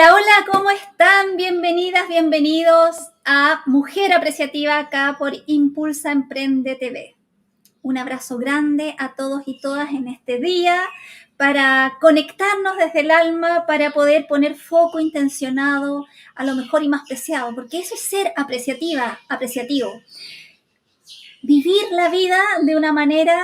Hola, hola, ¿cómo están? Bienvenidas, bienvenidos a Mujer Apreciativa acá por Impulsa Emprende TV. Un abrazo grande a todos y todas en este día para conectarnos desde el alma, para poder poner foco intencionado a lo mejor y más preciado, porque eso es ser apreciativo. Vivir la vida de una manera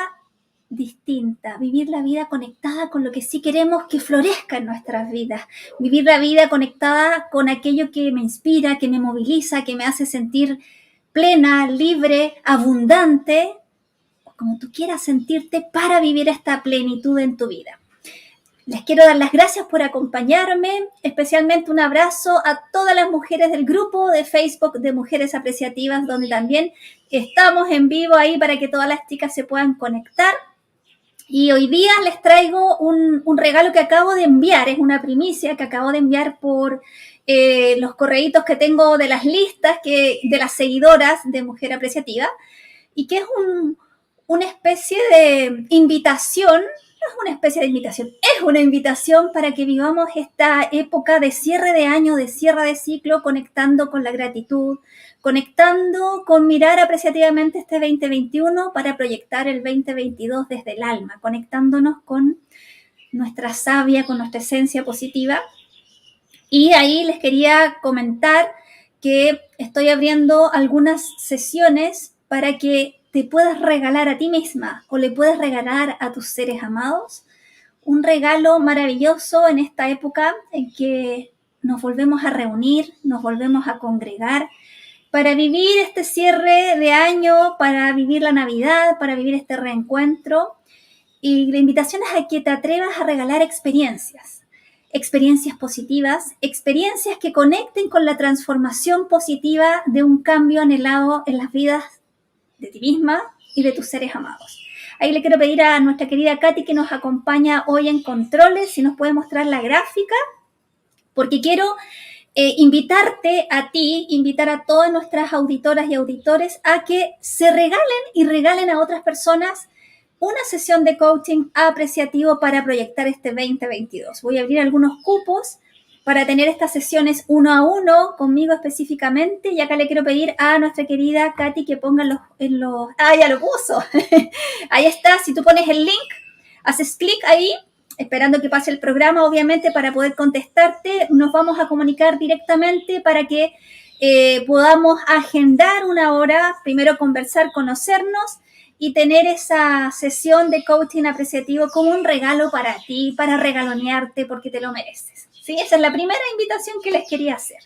distinta, vivir la vida conectada con lo que sí queremos que florezca en nuestras vidas, vivir la vida conectada con aquello que me inspira, que me moviliza, que me hace sentir plena, libre, abundante, o como tú quieras sentirte para vivir esta plenitud en tu vida. Les quiero dar las gracias por acompañarme, especialmente un abrazo a todas las mujeres del grupo de Facebook de Mujeres Apreciativas, donde también estamos en vivo ahí para que todas las chicas se puedan conectar. Y hoy día les traigo un regalo que acabo de enviar, es una primicia que acabo de enviar por los correitos que tengo de las listas de las seguidoras de Mujer Apreciativa, y que es una especie de invitación, no es una especie de invitación, es una invitación para que vivamos esta época de cierre de año, de cierre de ciclo, conectando con la gratitud, conectando con mirar apreciativamente este 2021 para proyectar el 2022 desde el alma, conectándonos con nuestra savia, con nuestra esencia positiva. Y ahí les quería comentar que estoy abriendo algunas sesiones para que te puedas regalar a ti misma o le puedas regalar a tus seres amados un regalo maravilloso en esta época en que nos volvemos a reunir, nos volvemos a congregar para vivir este cierre de año, para vivir la Navidad, para vivir este reencuentro. Y la invitación es a que te atrevas a regalar experiencias positivas, experiencias que conecten con la transformación positiva de un cambio anhelado en las vidas de ti misma y de tus seres amados. Ahí le quiero pedir a nuestra querida Katy, que nos acompaña hoy en Controles, si nos puede mostrar la gráfica, porque quiero invitarte a ti, invitar a todas nuestras auditoras y auditores a que se regalen y regalen a otras personas una sesión de coaching apreciativo para proyectar este 2022. Voy a abrir algunos cupos para tener estas sesiones uno a uno conmigo específicamente, y acá le quiero pedir a nuestra querida Katy que ponga en los... ¡Ah, ya lo puso! Ahí está, si tú pones el link, haces clic ahí, esperando que pase el programa, obviamente, para poder contestarte. Nos vamos a comunicar directamente para que podamos agendar una hora, primero conversar, conocernos y tener esa sesión de coaching apreciativo como un regalo para ti, para regalonearte, porque te lo mereces. ¿Sí? Esa es la primera invitación que les quería hacer,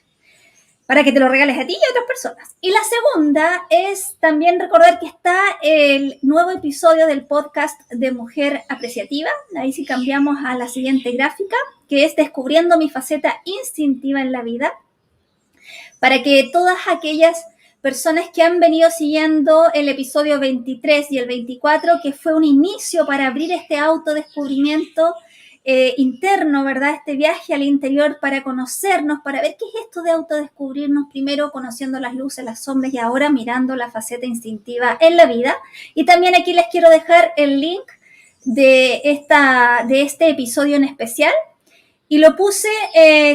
para que te lo regales a ti y a otras personas. Y la segunda es también recordar que está el nuevo episodio del podcast de Mujer Apreciativa. Ahí sí cambiamos a la siguiente gráfica, que es Descubriendo mi faceta instintiva en la vida, para que todas aquellas personas que han venido siguiendo el episodio 23 y el 24, que fue un inicio para abrir este autodescubrimiento interno, ¿verdad? Este viaje al interior para conocernos, para ver qué es esto de autodescubrirnos, primero conociendo las luces, las sombras, y ahora mirando la faceta instintiva en la vida. Y también aquí les quiero dejar el link de este episodio en especial, y lo puse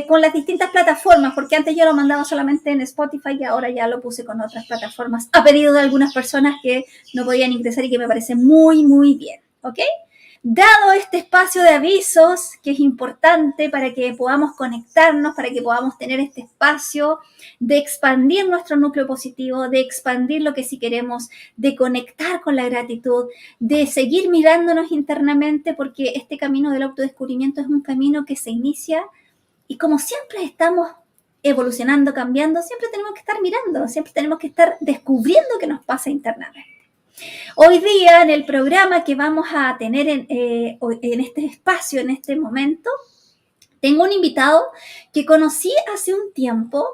con las distintas plataformas, porque antes yo lo mandaba solamente en Spotify y ahora ya lo puse con otras plataformas a pedido de algunas personas que no podían ingresar y que me parece muy, muy bien, ¿ok? Dado este espacio de avisos, que es importante para que podamos conectarnos, para que podamos tener este espacio de expandir nuestro núcleo positivo, de expandir lo que sí queremos, de conectar con la gratitud, de seguir mirándonos internamente, porque este camino del autodescubrimiento es un camino que se inicia y como siempre estamos evolucionando, cambiando, siempre tenemos que estar mirando, siempre tenemos que estar descubriendo qué nos pasa internamente. Hoy día, en el programa que vamos a tener en este espacio, en este momento, tengo un invitado que conocí hace un tiempo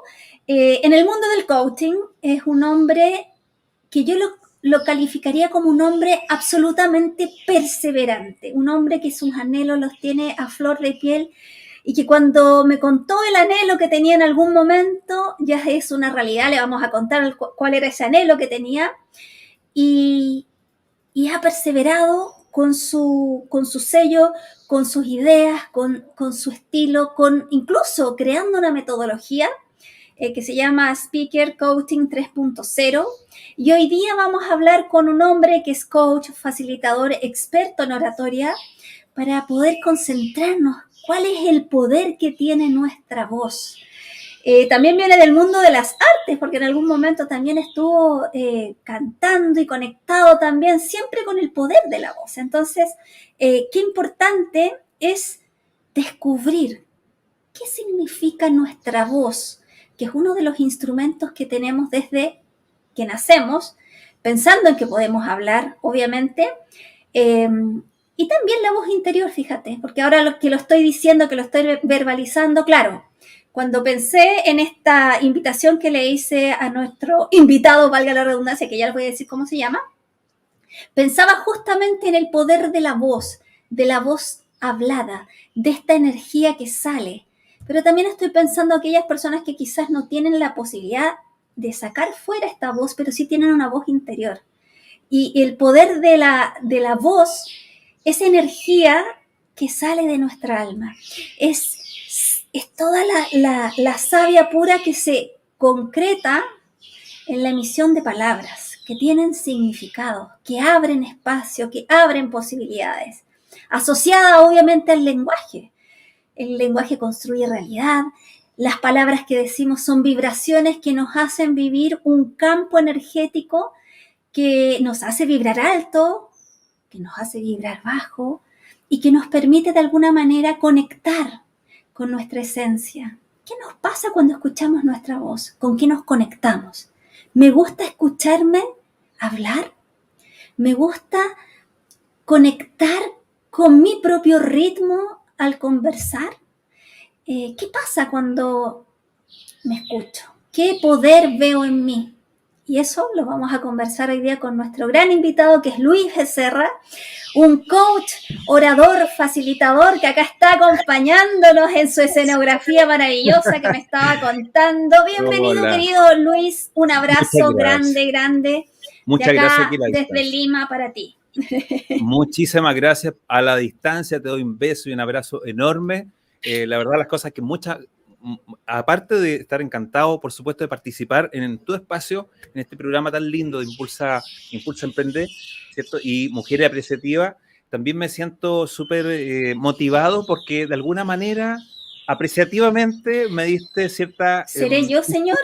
en el mundo del coaching. Es un hombre que yo lo calificaría como un hombre absolutamente perseverante, un hombre que sus anhelos los tiene a flor de piel, y que cuando me contó el anhelo que tenía en algún momento, ya es una realidad. Le vamos a contar cuál era ese anhelo que tenía. Y ha perseverado con su sello, con sus ideas, con su estilo, incluso creando una metodología que se llama Speaker Coaching 3.0. Y hoy día vamos a hablar con un hombre que es coach, facilitador, experto en oratoria, para poder concentrarnos cuál es el poder que tiene nuestra voz. También viene del mundo de las artes, porque en algún momento también estuvo cantando y conectado también siempre con el poder de la voz. Entonces, qué importante es descubrir qué significa nuestra voz, que es uno de los instrumentos que tenemos desde que nacemos, pensando en que podemos hablar, obviamente, y también la voz interior, fíjate, porque ahora lo que lo estoy diciendo, que lo estoy verbalizando, claro, cuando pensé en esta invitación que le hice a nuestro invitado, valga la redundancia, que ya les voy a decir cómo se llama, pensaba justamente en el poder de la voz hablada, de esta energía que sale. Pero también estoy pensando en aquellas personas que quizás no tienen la posibilidad de sacar fuera esta voz, pero sí tienen una voz interior. Y el poder de la voz es energía que sale de nuestra alma. Es toda la savia pura que se concreta en la emisión de palabras que tienen significado, que abren espacio, que abren posibilidades, asociada obviamente al lenguaje. El lenguaje construye realidad. Las palabras que decimos son vibraciones que nos hacen vivir un campo energético que nos hace vibrar alto, que nos hace vibrar bajo y que nos permite de alguna manera conectar con nuestra esencia. ¿Qué nos pasa cuando escuchamos nuestra voz? ¿Con qué nos conectamos? ¿Me gusta escucharme hablar? ¿Me gusta conectar con mi propio ritmo al conversar? ¿Qué pasa cuando me escucho? ¿Qué poder veo en mí? Y eso lo vamos a conversar hoy día con nuestro gran invitado, que es Luis Becerra, un coach, orador, facilitador, que acá está acompañándonos en su escenografía maravillosa que me estaba contando. Bienvenido, Hola. querido Luis. Un abrazo grande, grande. Muchas de gracias acá, aquí a la desde distancia. Lima, para ti. Muchísimas gracias a la distancia. Te doy un beso y un abrazo enorme. La verdad, las cosas que aparte de estar encantado, por supuesto, de participar en tu espacio, en este programa tan lindo de Impulsa Emprende, ¿cierto? Y Mujeres Apreciativas, también me siento súper motivado porque de alguna manera, apreciativamente, me diste cierta ¿Seré yo, señor?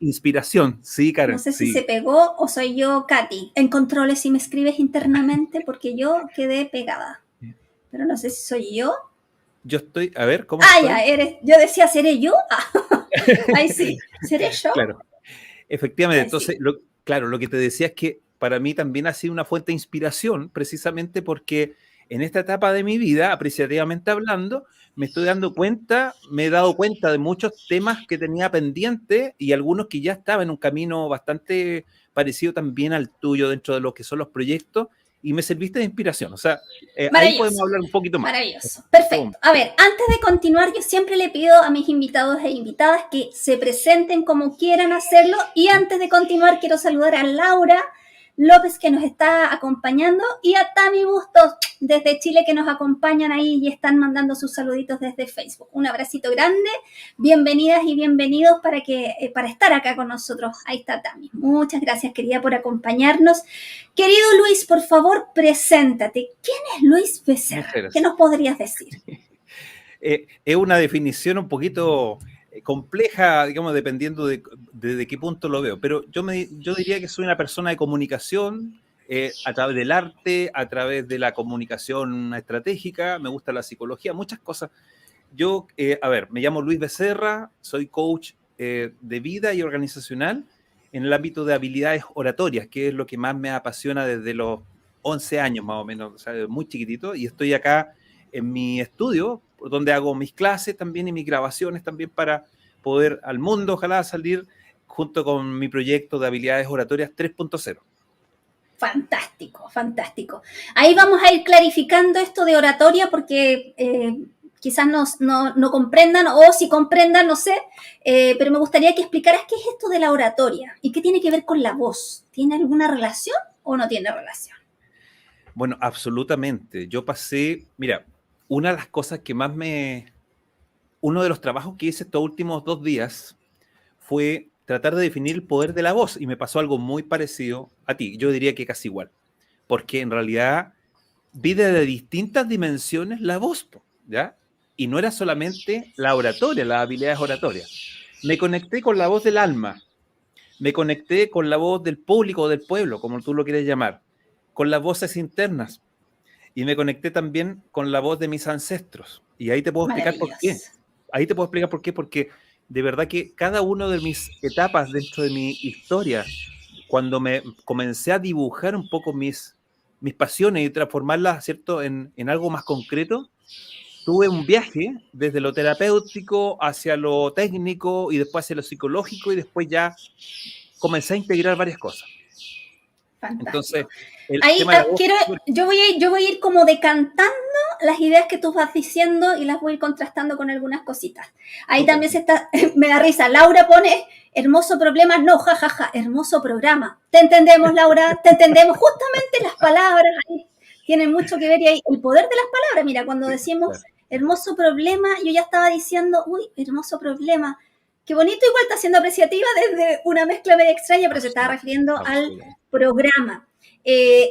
inspiración. Sí, No Karen, sé si sí. se pegó o soy yo, Katy. En controles si me escribes internamente porque yo quedé pegada. Pero no sé si soy yo. Yo estoy, a ver, ¿cómo Ah, ya, estoy? eres. Yo decía, ¿seré yo? Ah, ahí sí. ¿Seré yo? Claro, efectivamente. Ahí sí. Entonces, claro, lo que te decía es que para mí también ha sido una fuente de inspiración, precisamente porque en esta etapa de mi vida, apreciativamente hablando, me he dado cuenta de muchos temas que tenía pendiente y algunos que ya estaba en un camino bastante parecido también al tuyo dentro de lo que son los proyectos y me serviste de inspiración. O sea, ahí podemos Maravilloso. hablar un poquito más. Maravilloso. Perfecto. A ver, antes de continuar, yo siempre le pido a mis invitados e invitadas que se presenten como quieran hacerlo. Y antes de continuar, quiero saludar a Laura López, que nos está acompañando, y a Tami Bustos desde Chile, que nos acompañan ahí y están mandando sus saluditos desde Facebook. Un abracito grande, bienvenidas y bienvenidos para estar acá con nosotros. Ahí está Tami. Muchas gracias, querida, por acompañarnos. Querido Luis, por favor, preséntate. ¿Quién es Luis Becerra? ¿Qué nos podrías decir? Es una definición un poquito compleja, digamos, dependiendo de qué punto lo veo, pero yo diría que soy una persona de comunicación a través del arte, a través de la comunicación estratégica, me gusta la psicología, muchas cosas. Yo, me llamo Luis Becerra, soy coach de vida y organizacional en el ámbito de habilidades oratorias, que es lo que más me apasiona desde los 11 años más o menos, o sea, muy chiquitito, y estoy acá en mi estudio, donde hago mis clases también y mis grabaciones también para poder al mundo, ojalá salir junto con mi proyecto de habilidades oratorias 3.0. Fantástico, fantástico. Ahí vamos a ir clarificando esto de oratoria porque quizás no comprendan o si comprendan, no sé, pero me gustaría que explicaras qué es esto de la oratoria y qué tiene que ver con la voz. ¿Tiene alguna relación o no tiene relación? Bueno, absolutamente. Yo pasé, mira, una de las cosas que más uno de los trabajos que hice estos últimos 2 días fue tratar de definir el poder de la voz y me pasó algo muy parecido a ti. Yo diría que casi igual, porque en realidad vi desde distintas dimensiones la voz, ¿ya? Y no era solamente la oratoria, las habilidades oratorias. Me conecté con la voz del alma, me conecté con la voz del público o del pueblo, como tú lo quieres llamar, con las voces internas y me conecté también con la voz de mis ancestros. Y ahí te puedo explicar por qué. Maravilloso. Ahí te puedo explicar por qué, porque de verdad que cada una de mis etapas dentro de mi historia, cuando me comencé a dibujar un poco mis pasiones y transformarlas, ¿cierto?, en algo más concreto, tuve un viaje desde lo terapéutico hacia lo técnico y después hacia lo psicológico y después ya comencé a integrar varias cosas. Entonces, Fantástico. el Ahí tema de la voz... yo voy a ir como decantando las ideas que tú vas diciendo y las voy a ir contrastando con algunas cositas. Ahí Súper. también me da risa. Laura pone, hermoso problema, no, jajaja, ja, ja, hermoso programa. Te entendemos, Laura, te entendemos. Justamente las palabras ahí tienen mucho que ver y ahí el poder de las palabras. Mira, cuando Sí, decimos claro. hermoso problema, yo ya estaba diciendo, uy, hermoso problema. Qué bonito, igual está siendo apreciativa desde una mezcla media extraña, pero se estaba refiriendo al Absolutamente. programa.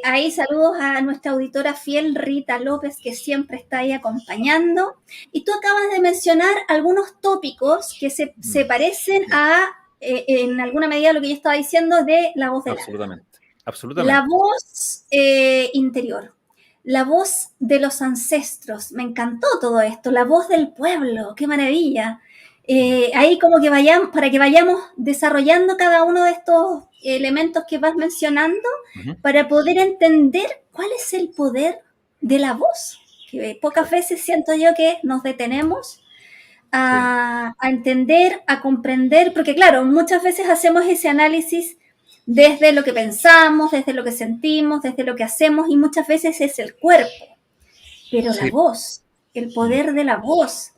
Ahí saludos a nuestra auditora fiel Rita López, que siempre está ahí acompañando. Y tú acabas de mencionar algunos tópicos que se parecen a, en alguna medida, lo que yo estaba diciendo de la voz del alma. Absolutamente. La Absolutamente. voz interior, la voz de los ancestros, me encantó todo esto, la voz del pueblo, qué maravilla. Ahí como que vayamos, para que vayamos desarrollando cada uno de estos elementos que vas mencionando, Ujú. para poder entender cuál es el poder de la voz, que pocas veces siento yo que nos detenemos Sí. a entender, a comprender, porque claro, muchas veces hacemos ese análisis desde lo que pensamos, desde lo que sentimos, desde lo que hacemos y muchas veces es el cuerpo, pero la Sí. voz, el Mm. poder de la voz,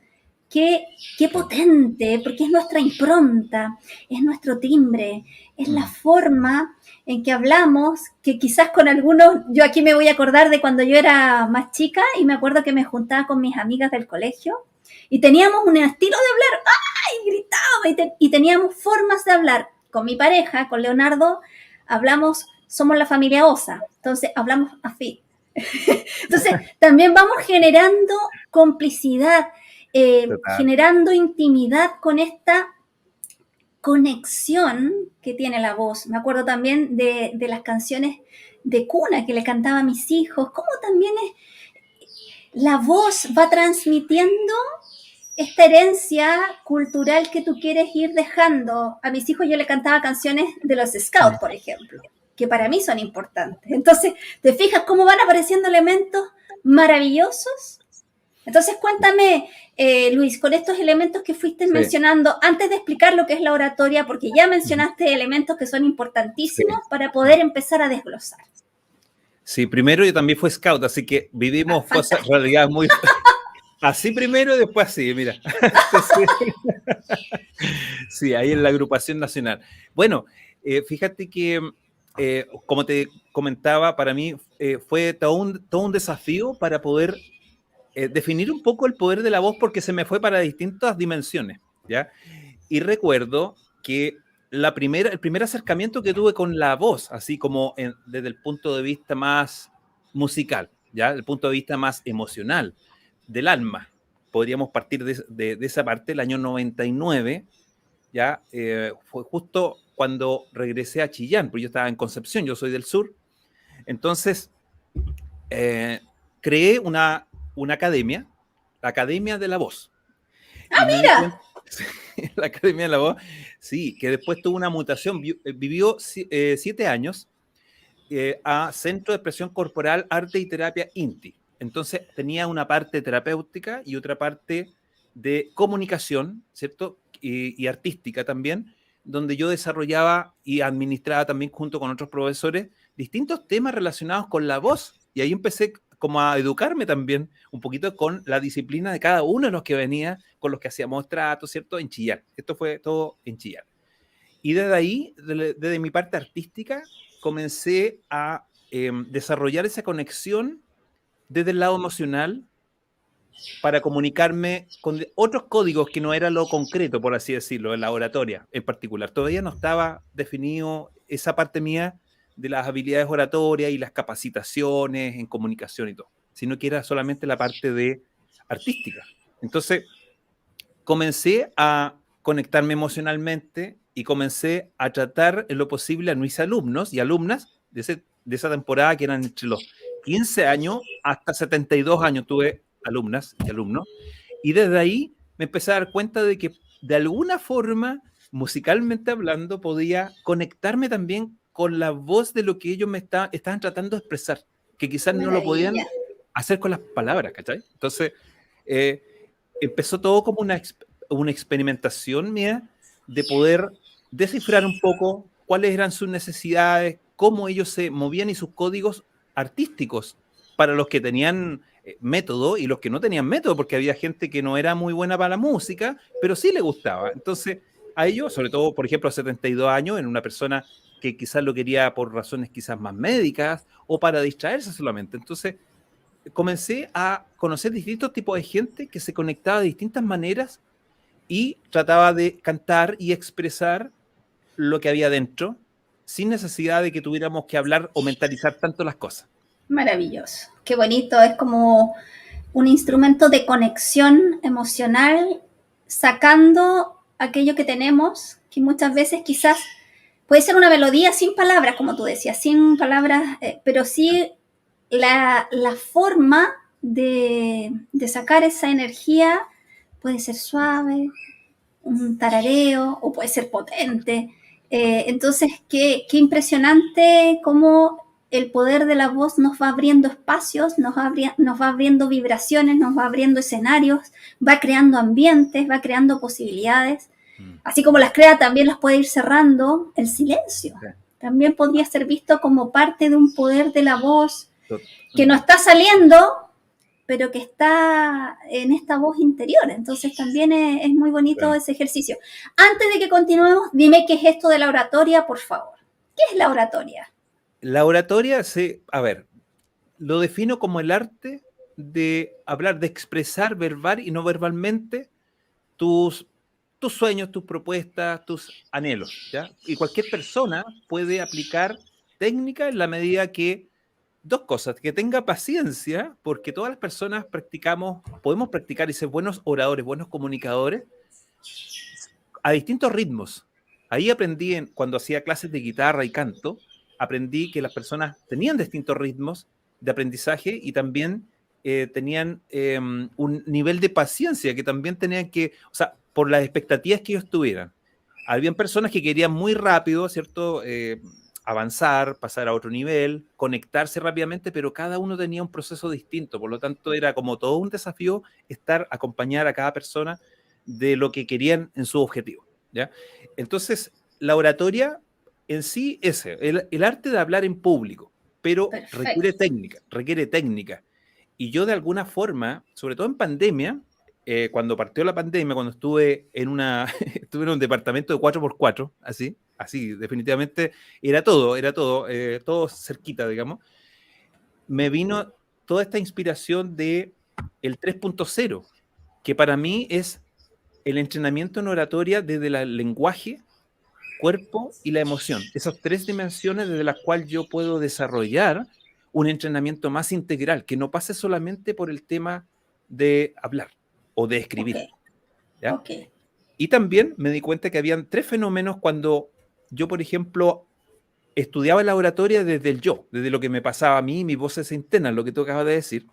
qué Sí. potente, porque es nuestra impronta, es nuestro timbre, es la Mm. forma en que hablamos, que quizás con algunos, yo aquí me voy a acordar de cuando yo era más chica y me acuerdo que me juntaba con mis amigas del colegio y teníamos un estilo de hablar, ¡ay! Gritaba y teníamos formas de hablar. Con mi pareja, con Leonardo, hablamos, somos la familia Osa, entonces hablamos así. Entonces, también vamos generando complicidad, Total. generando intimidad con esta conexión que tiene la voz. Me acuerdo también de las canciones de cuna que le cantaba a mis hijos, cómo también la voz va transmitiendo esta herencia cultural que tú quieres ir dejando. A mis hijos yo le cantaba canciones de los Scouts, Mm. por ejemplo, que para mí son importantes. Entonces, ¿te fijas cómo van apareciendo elementos maravillosos? Entonces, cuéntame, Luis, con estos elementos que fuiste Sí. mencionando, antes de explicar lo que es la oratoria, porque ya Ujú. mencionaste elementos que son Sí. importantísimos para poder empezar a desglosar. Sí, primero yo también fui scout, así que Ah, vivimos cosas, fantástico. realidad muy... Así primero y después así, mira. Entonces, sí, ahí en la agrupación nacional. Bueno, fíjate que, como te comentaba, para mí fue todo un desafío para poder definir un poco el poder de la voz porque se me fue para distintas dimensiones, ¿ya? Y recuerdo que el primer acercamiento que tuve con la voz, así como desde el punto de vista más musical, ¿ya? El punto de vista más emocional, del alma. Podríamos partir de esa parte, el año 99, ¿ya? Fue justo cuando regresé a Chillán, porque yo estaba en Concepción, yo soy del sur. Entonces, eh, creé una academia, la Academia de la Voz. Ah, Y me di mira, cuenta, la Academia de la Voz, sí, que después tuvo una mutación, vivió 7 años a Centro de Expresión Corporal, Arte y Terapia INTI. Entonces tenía una parte terapéutica y otra parte de comunicación, ¿cierto? Y artística también, donde yo desarrollaba y administraba también junto con otros profesores distintos temas relacionados con la voz. Y ahí empecé como a educarme también un poquito con la disciplina de cada uno de los que venía, con los que hacíamos tratos, ¿cierto? En Chillán. Esto fue todo en Chillán. Y desde ahí, desde mi parte artística, comencé a desarrollar esa conexión desde el lado emocional para comunicarme con otros códigos que no era lo concreto, por así decirlo, en la oratoria en particular. Todavía no estaba definido esa parte mía de las habilidades oratorias y las capacitaciones en comunicación y todo, sino que era solamente la parte de artística. Entonces, comencé a conectarme emocionalmente y comencé a tratar en lo posible a mis alumnos y alumnas de esa temporada, que eran entre los 15 años hasta 72 años, tuve alumnas y alumnos, y desde ahí me empecé a dar cuenta de que de alguna forma, musicalmente hablando, podía conectarme también con la voz de lo que ellos estaban tratando de expresar, que quizás no lo podían Maravilla. hacer con las palabras, ¿cachai? Entonces, eh, empezó todo como una experimentación mía de poder descifrar un poco cuáles eran sus necesidades, cómo ellos se movían y sus códigos artísticos para los que tenían método y los que no tenían método, porque había gente que no era muy buena para la música, pero sí le gustaba. Entonces, a ellos, sobre todo, por ejemplo, a 72 años, en una persona que quizás lo quería por razones quizás más médicas o para distraerse solamente. Entonces, comencé a conocer distintos tipos de gente que se conectaba de distintas maneras y trataba de cantar y expresar lo que había dentro sin necesidad de que tuviéramos que hablar o mentalizar tanto las cosas. Maravilloso. Qué bonito. Es como un instrumento de conexión emocional, sacando aquello que tenemos, que muchas veces quizás puede ser una melodía sin palabras, como tú decías, sin palabras, pero sí la forma de sacar esa energía puede ser suave, un tarareo, o puede ser potente. Entonces, qué impresionante cómo el poder de la voz nos va abriendo espacios, nos va abriendo vibraciones, nos va abriendo escenarios, va creando ambientes, va creando posibilidades. Así como las crea, también las puede ir cerrando el silencio. Sí. También podría ser visto como parte de un poder de la voz que no está saliendo, pero que está en esta voz interior. Entonces también es muy bonito ese ejercicio. Antes de que continuemos, dime qué es esto de la oratoria, por favor. ¿Qué es la oratoria? La oratoria, a ver, lo defino como el arte de hablar, de expresar verbal y no verbalmente tus, tus sueños, tus propuestas, tus anhelos, ¿ya? Y cualquier persona puede aplicar técnica en la medida que, dos cosas, que tenga paciencia, porque todas las personas podemos practicar y ser buenos oradores, buenos comunicadores, a distintos ritmos. Ahí aprendí, cuando hacía clases de guitarra y canto, aprendí que las personas tenían distintos ritmos de aprendizaje y también tenían un nivel de paciencia que también tenían que, o sea, por las expectativas que ellos tuvieran. Habían personas que querían muy rápido, ¿cierto? Avanzar, pasar a otro nivel, conectarse rápidamente, pero cada uno tenía un proceso distinto, por lo tanto era como todo un desafío acompañar a cada persona de lo que querían en su objetivo, ¿ya? Entonces, la oratoria en sí es el arte de hablar en público, pero Perfecto. requiere técnica. Y yo de alguna forma, sobre todo en pandemia, cuando partió la pandemia, cuando estuve en un departamento de 4x4, así, definitivamente, todo cerquita, digamos, me vino toda esta inspiración de el 3.0, que para mí es el entrenamiento en oratoria desde el lenguaje, cuerpo y la emoción. Esas tres dimensiones desde las cuales yo puedo desarrollar un entrenamiento más integral, que no pase solamente por el tema de hablar o de Ok, escribir, ¿ya? ok. Y también me di cuenta que habían tres fenómenos cuando yo, por ejemplo, estudiaba la oratoria desde el yo, desde lo que me pasaba a mí, mis voces internas, lo que tú acabas de decir.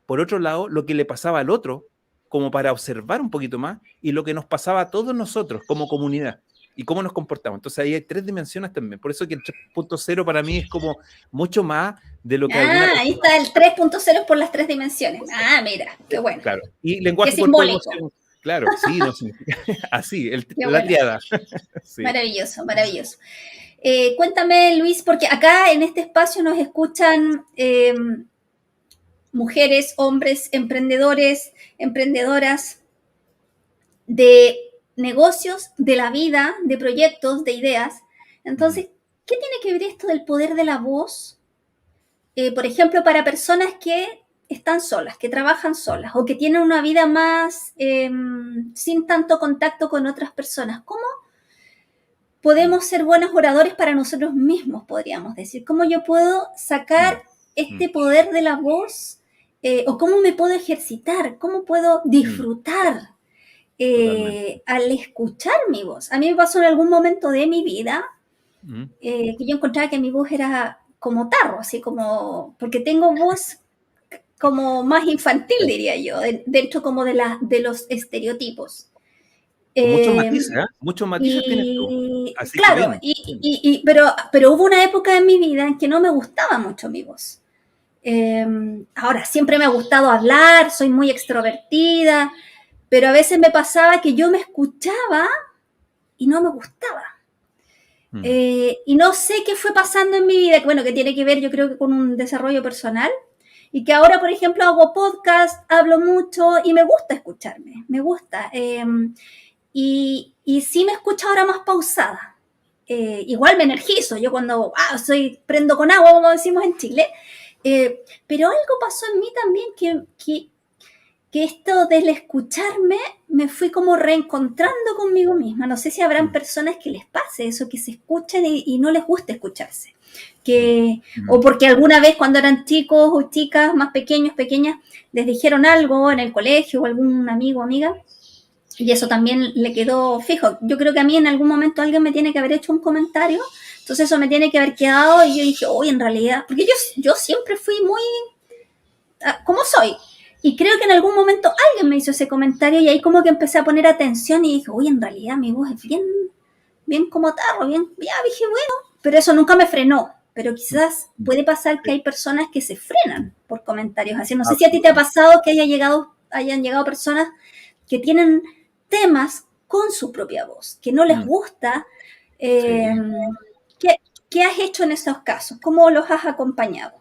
Por otro lado, lo que le pasaba al otro, como para observar un poquito más, y lo que nos pasaba a todos nosotros como comunidad, y cómo nos comportamos. Entonces ahí hay tres dimensiones también. Por eso que el 3.0 para mí es como mucho más de lo que alguna Ahí persona... está el 3.0 por las tres dimensiones. Mira, qué bueno. Claro. Y Qué lenguaje, cuerpo y simbólico. emoción. Claro, sí, no significa así, Qué la bueno. triada. Sí. Maravilloso, maravilloso. Cuéntame, Luis, porque acá en este espacio nos escuchan mujeres, hombres, emprendedores, emprendedoras de negocios, de la vida, de proyectos, de ideas. Entonces, ¿qué tiene que ver esto del poder de la voz por ejemplo, para personas que están solas, que trabajan solas o que tienen una vida más sin tanto contacto con otras personas. ¿Cómo podemos ser buenos oradores para nosotros mismos, podríamos decir? ¿Cómo yo puedo sacar este poder de la voz? ¿O cómo me puedo ejercitar? ¿Cómo puedo disfrutar al escuchar mi voz? A mí me pasó en algún momento de mi vida que yo encontraba que mi voz era como tarro, así como, porque tengo voz como más infantil, diría yo, dentro como de los estereotipos. Muchos matices tienes tú. Así que Claro, bien. pero hubo una época en mi vida en que no me gustaba mucho mi voz. Ahora, siempre me ha gustado hablar, soy muy extrovertida, pero a veces me pasaba que yo me escuchaba y no me gustaba. Y no sé qué fue pasando en mi vida, bueno, que tiene que ver yo creo que con un desarrollo personal, y que ahora, por ejemplo, hago podcast, hablo mucho y me gusta escucharme, me gusta. Y sí me escucho ahora más pausada. Igual me energizo, yo cuando prendo con agua, como decimos en Chile, pero algo pasó en mí también que esto del escucharme me fui como reencontrando conmigo misma. No sé si habrán personas que les pase eso, que se escuchen y no les gusta escucharse. O porque alguna vez cuando eran chicos o chicas más pequeños, pequeñas, les dijeron algo en el colegio o algún amigo o amiga, y eso también le quedó fijo. Yo creo que a mí en algún momento alguien me tiene que haber hecho un comentario, entonces eso me tiene que haber quedado y yo dije, en realidad, porque yo siempre fui muy, como soy, y creo que en algún momento alguien me hizo ese comentario y ahí como que empecé a poner atención y dije, en realidad mi voz es bien como tarro, ya dije, bueno, pero eso nunca me frenó. Pero quizás puede pasar que hay personas que se frenan por comentarios así. No sé si a ti te ha pasado que hayan llegado personas que tienen temas con su propia voz, que no les gusta. ¿Qué has hecho en esos casos? ¿Cómo los has acompañado?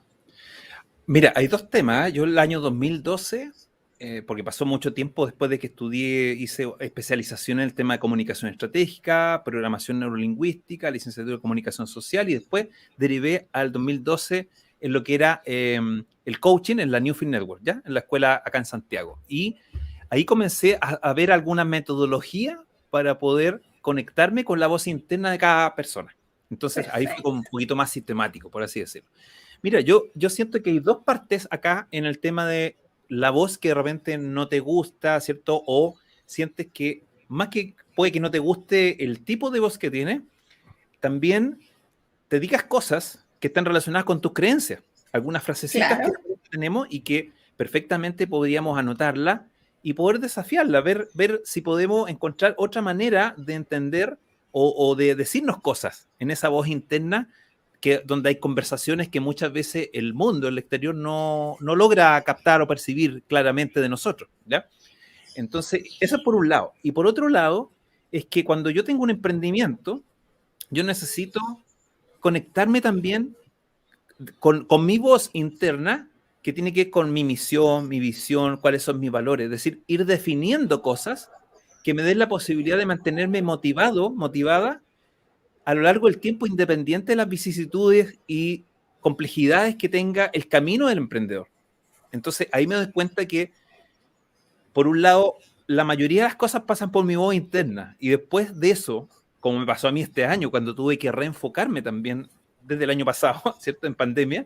Mira, hay dos temas. Yo el año 2012, porque pasó mucho tiempo después de que hice especialización en el tema de comunicación estratégica, programación neurolingüística, licenciatura de comunicación social, y después derivé al 2012 en lo que era el coaching en la Newfield Network, ¿ya? En la escuela acá en Santiago. Y ahí comencé a ver alguna metodología para poder conectarme con la voz interna de cada persona. Entonces, ahí fue como un poquito más sistemático, por así decirlo. Mira, yo siento que hay dos partes acá en el tema de la voz que de repente no te gusta, ¿cierto? O sientes que, más que puede que no te guste el tipo de voz que tiene, también te digas cosas que están relacionadas con tus creencias. Algunas frasecitas que tenemos y que perfectamente podríamos anotarla y poder desafiarla, ver si podemos encontrar otra manera de entender o de decirnos cosas en esa voz interna donde hay conversaciones que muchas veces el mundo, el exterior, no logra captar o percibir claramente de nosotros, ¿ya? Entonces, eso es por un lado. Y por otro lado, es que cuando yo tengo un emprendimiento, yo necesito conectarme también con mi voz interna, que tiene que ver con mi misión, mi visión, cuáles son mis valores. Es decir, ir definiendo cosas que me den la posibilidad de mantenerme motivada a lo largo del tiempo, independiente de las vicisitudes y complejidades que tenga el camino del emprendedor. Entonces, ahí me doy cuenta que, por un lado, la mayoría de las cosas pasan por mi voz interna, y después de eso, como me pasó a mí este año, cuando tuve que reenfocarme también desde el año pasado, ¿cierto? En pandemia,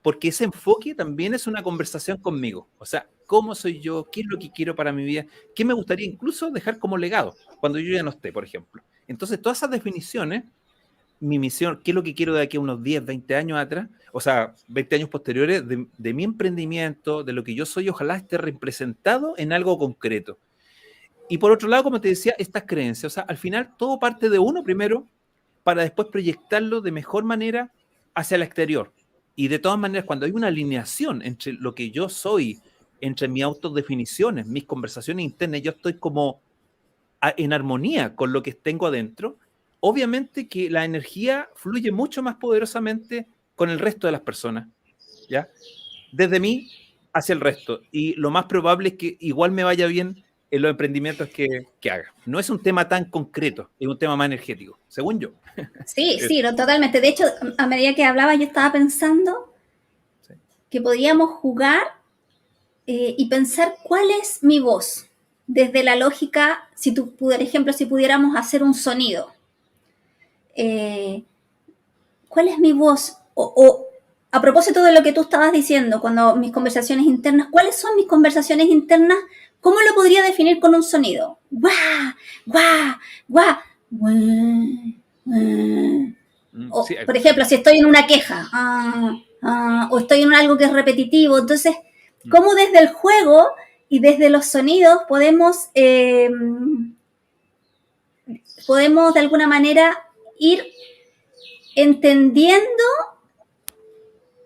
porque ese enfoque también es una conversación conmigo. O sea, ¿cómo soy yo? ¿Qué es lo que quiero para mi vida? ¿Qué me gustaría incluso dejar como legado cuando yo ya no esté, por ejemplo? Entonces, todas esas definiciones, mi misión, qué es lo que quiero de aquí a unos 10, 20 años atrás, o sea, 20 años posteriores, de mi emprendimiento, de lo que yo soy, ojalá esté representado en algo concreto. Y por otro lado, como te decía, estas creencias, o sea, al final todo parte de uno primero para después proyectarlo de mejor manera hacia el exterior. Y de todas maneras, cuando hay una alineación entre lo que yo soy, entre mis autodefiniciones, mis conversaciones internas, yo estoy como en armonía con lo que tengo adentro, obviamente que la energía fluye mucho más poderosamente con el resto de las personas, ¿ya? Desde mí hacia el resto. Y lo más probable es que igual me vaya bien en los emprendimientos que haga. No es un tema tan concreto, es un tema más energético, según yo. Sí, no, totalmente. De hecho, a medida que hablaba, yo estaba pensando que podríamos jugar y pensar cuál es mi voz, desde la lógica, si tú, por ejemplo, si pudiéramos hacer un sonido. ¿Cuál es mi voz? O a propósito de lo que tú estabas diciendo, cuando mis conversaciones internas, ¿cuáles son mis conversaciones internas? ¿Cómo lo podría definir con un sonido? ¡Guau! ¡Guau! ¡Guau! O, Sí, por ejemplo, si estoy en una queja, o estoy en algo que es repetitivo, entonces, ¿cómo desde el juego y desde los sonidos podemos de alguna manera ir entendiendo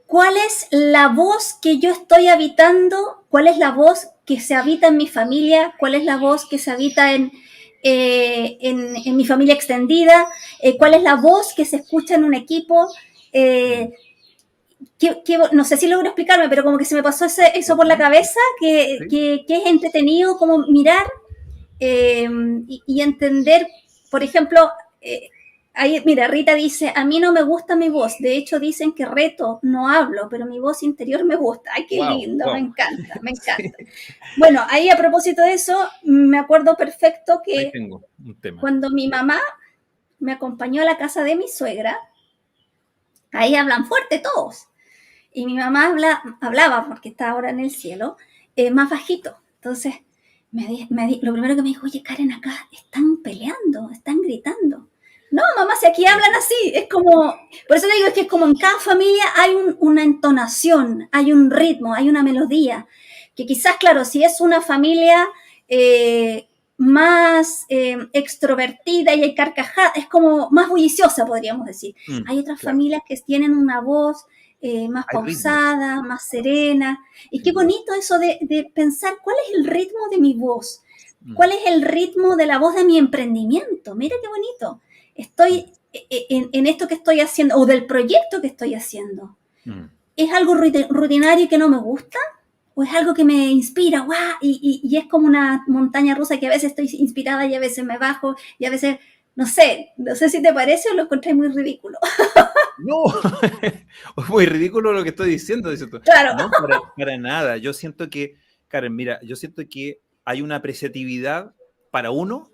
cuál es la voz que yo estoy habitando, cuál es la voz que se habita en mi familia, cuál es la voz que se habita en mi familia extendida, cuál es la voz que se escucha en un equipo. No sé si logro explicarme, pero como que se me pasó eso por la cabeza, que es entretenido como mirar y entender, por ejemplo, ahí, mira, Rita dice, a mí no me gusta mi voz, de hecho dicen que reto, no hablo, pero mi voz interior me gusta. Ay, qué lindo, me encanta, me encanta. Sí. Bueno, ahí a propósito de eso, me acuerdo perfecto que ahí tengo un tema. Cuando mi mamá me acompañó a la casa de mi suegra, ahí hablan fuerte todos, y mi mamá hablaba, porque está ahora en el cielo, más bajito. Entonces, lo primero que me dijo, oye, Karen, acá están peleando, están gritando. No, mamá, si aquí hablan así, es como, por eso te digo, es que es como en cada familia hay una entonación, hay un ritmo, hay una melodía, que quizás, claro, si es una familia más extrovertida y hay carcajadas, es como más bulliciosa, podríamos decir. Hay otras familias que tienen una voz más pausada, ritmos, más serena. Y qué bonito eso de pensar cuál es el ritmo de mi voz, cuál es el ritmo de la voz de mi emprendimiento. Mira qué bonito. Estoy en esto que estoy haciendo, o del proyecto que estoy haciendo. ¿Es algo rutinario que no me gusta? ¿O es algo que me inspira? ¡Guau! Y es como una montaña rusa que a veces estoy inspirada y a veces me bajo y a veces, no sé si te parece o lo encontré muy ridículo. No, es muy ridículo lo que estoy diciendo, dices tú. Claro. No, para nada. Yo siento que, Karen, mira, yo siento que hay una apreciatividad para uno,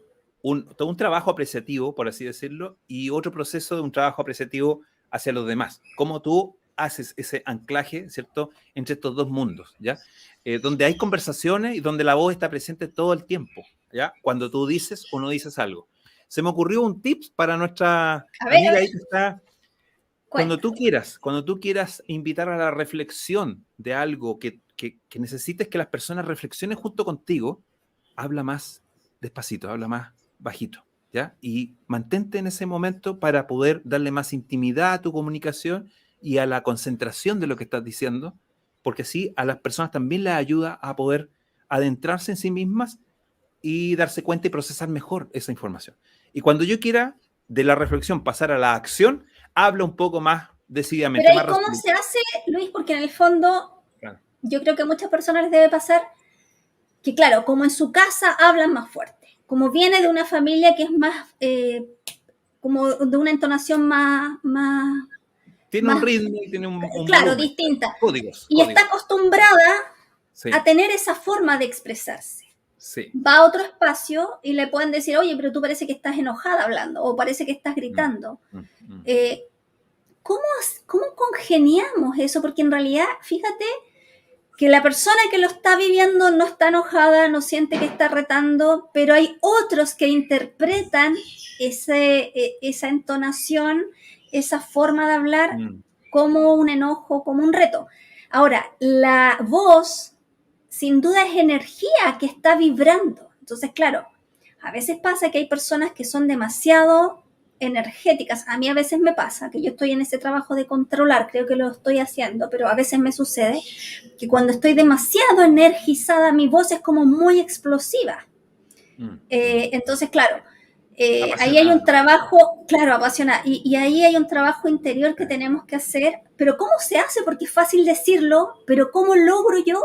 todo un trabajo apreciativo, por así decirlo, y otro proceso de un trabajo apreciativo hacia los demás. Cómo tú haces ese anclaje, ¿cierto?, entre estos dos mundos, ¿ya? Donde hay conversaciones y donde la voz está presente todo el tiempo, ¿ya? Cuando tú dices o no dices algo. Se me ocurrió un tip para nuestra amiga ahí que está... Cuando tú quieras invitar a la reflexión de algo que necesites que las personas reflexionen junto contigo, habla más despacito, habla más bajito, ¿ya? Y mantente en ese momento para poder darle más intimidad a tu comunicación y a la concentración de lo que estás diciendo, porque así a las personas también les ayuda a poder adentrarse en sí mismas y darse cuenta y procesar mejor esa información. Y cuando yo quiera de la reflexión pasar a la acción, habla un poco más decididamente. Pero ¿y cómo se hace, Luis? Porque en el fondo, claro, yo creo que a muchas personas les debe pasar que, claro, como en su casa hablan más fuerte, como viene de una familia que es más, como de una entonación más tiene un ritmo y tiene un claro, volumen, distinta. Códigos. Está acostumbrada a tener esa forma de expresarse. Sí. Va a otro espacio y le pueden decir, oye, pero tú parece que estás enojada hablando, o parece que estás gritando. ¿Cómo congeniamos eso? Porque en realidad, fíjate que la persona que lo está viviendo no está enojada, no siente que está retando, pero hay otros que interpretan esa entonación, esa forma de hablar como un enojo, como un reto. Ahora, la voz sin duda es energía que está vibrando. Entonces, claro, a veces pasa que hay personas que son demasiado energéticas. A mí a veces me pasa que yo estoy en ese trabajo de controlar, creo que lo estoy haciendo, pero a veces me sucede que cuando estoy demasiado energizada, mi voz es como muy explosiva. Entonces, claro, ahí hay un trabajo, claro, apasionada, y ahí hay un trabajo interior que tenemos que hacer, pero ¿cómo se hace? Porque es fácil decirlo, pero ¿cómo logro yo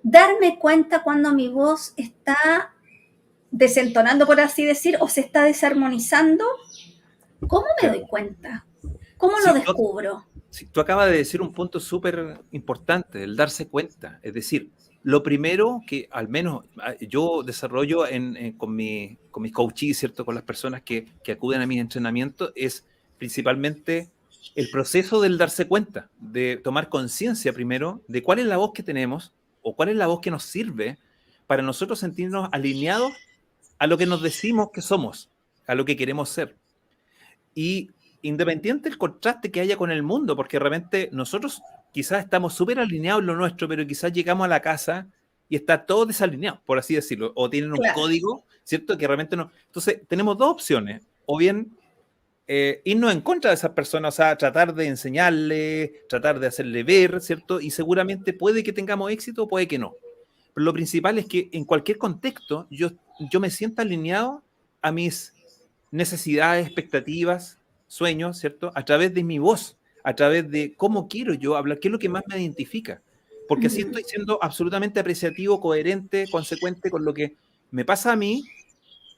darme cuenta cuando mi voz está desentonando, por así decir, o se está desarmonizando? ¿Cómo me doy cuenta? ¿Cómo lo descubro? Sí, tú acabas de decir un punto súper importante, el darse cuenta. Es decir, lo primero que al menos yo desarrollo con mis coaches, ¿cierto? Con las personas que acuden a mis entrenamientos, es principalmente el proceso del darse cuenta, de tomar conciencia primero de cuál es la voz que tenemos o cuál es la voz que nos sirve para nosotros sentirnos alineados a lo que nos decimos que somos, a lo que queremos ser. Y independiente del contraste que haya con el mundo, porque realmente nosotros quizás estamos súper alineados en lo nuestro, pero quizás llegamos a la casa y está todo desalineado, por así decirlo, o tienen un Claro. código, ¿cierto? Que realmente no. Entonces, tenemos dos opciones, o bien irnos en contra de esas personas, o sea, tratar de enseñarle, tratar de hacerle ver, ¿cierto? Y seguramente puede que tengamos éxito o puede que no. Pero lo principal es que en cualquier contexto yo me sienta alineado a mis necesidades, expectativas, sueños, ¿cierto? A través de mi voz, a través de cómo quiero yo hablar, qué es lo que más me identifica. Porque así Ujú. estoy siendo absolutamente apreciativo, coherente, consecuente con lo que me pasa a mí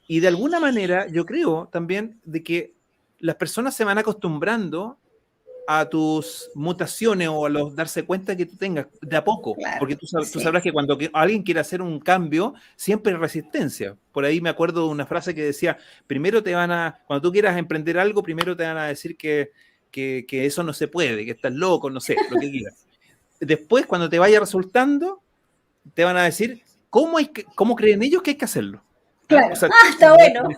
y de alguna manera yo creo también de que las personas se van acostumbrando a tus mutaciones o a los darse cuenta que tú tengas de a poco, Claro, porque tú sí. sabrás que cuando alguien quiere hacer un cambio, siempre hay resistencia. Por ahí me acuerdo de una frase que decía, primero cuando tú quieras emprender algo, primero te van a decir que eso no se puede, que estás loco, no sé, lo que quieras. Después, cuando te vaya resultando, te van a decir cómo creen ellos que hay que hacerlo. ¿Ah? O Claro. sea, Ah, está bueno.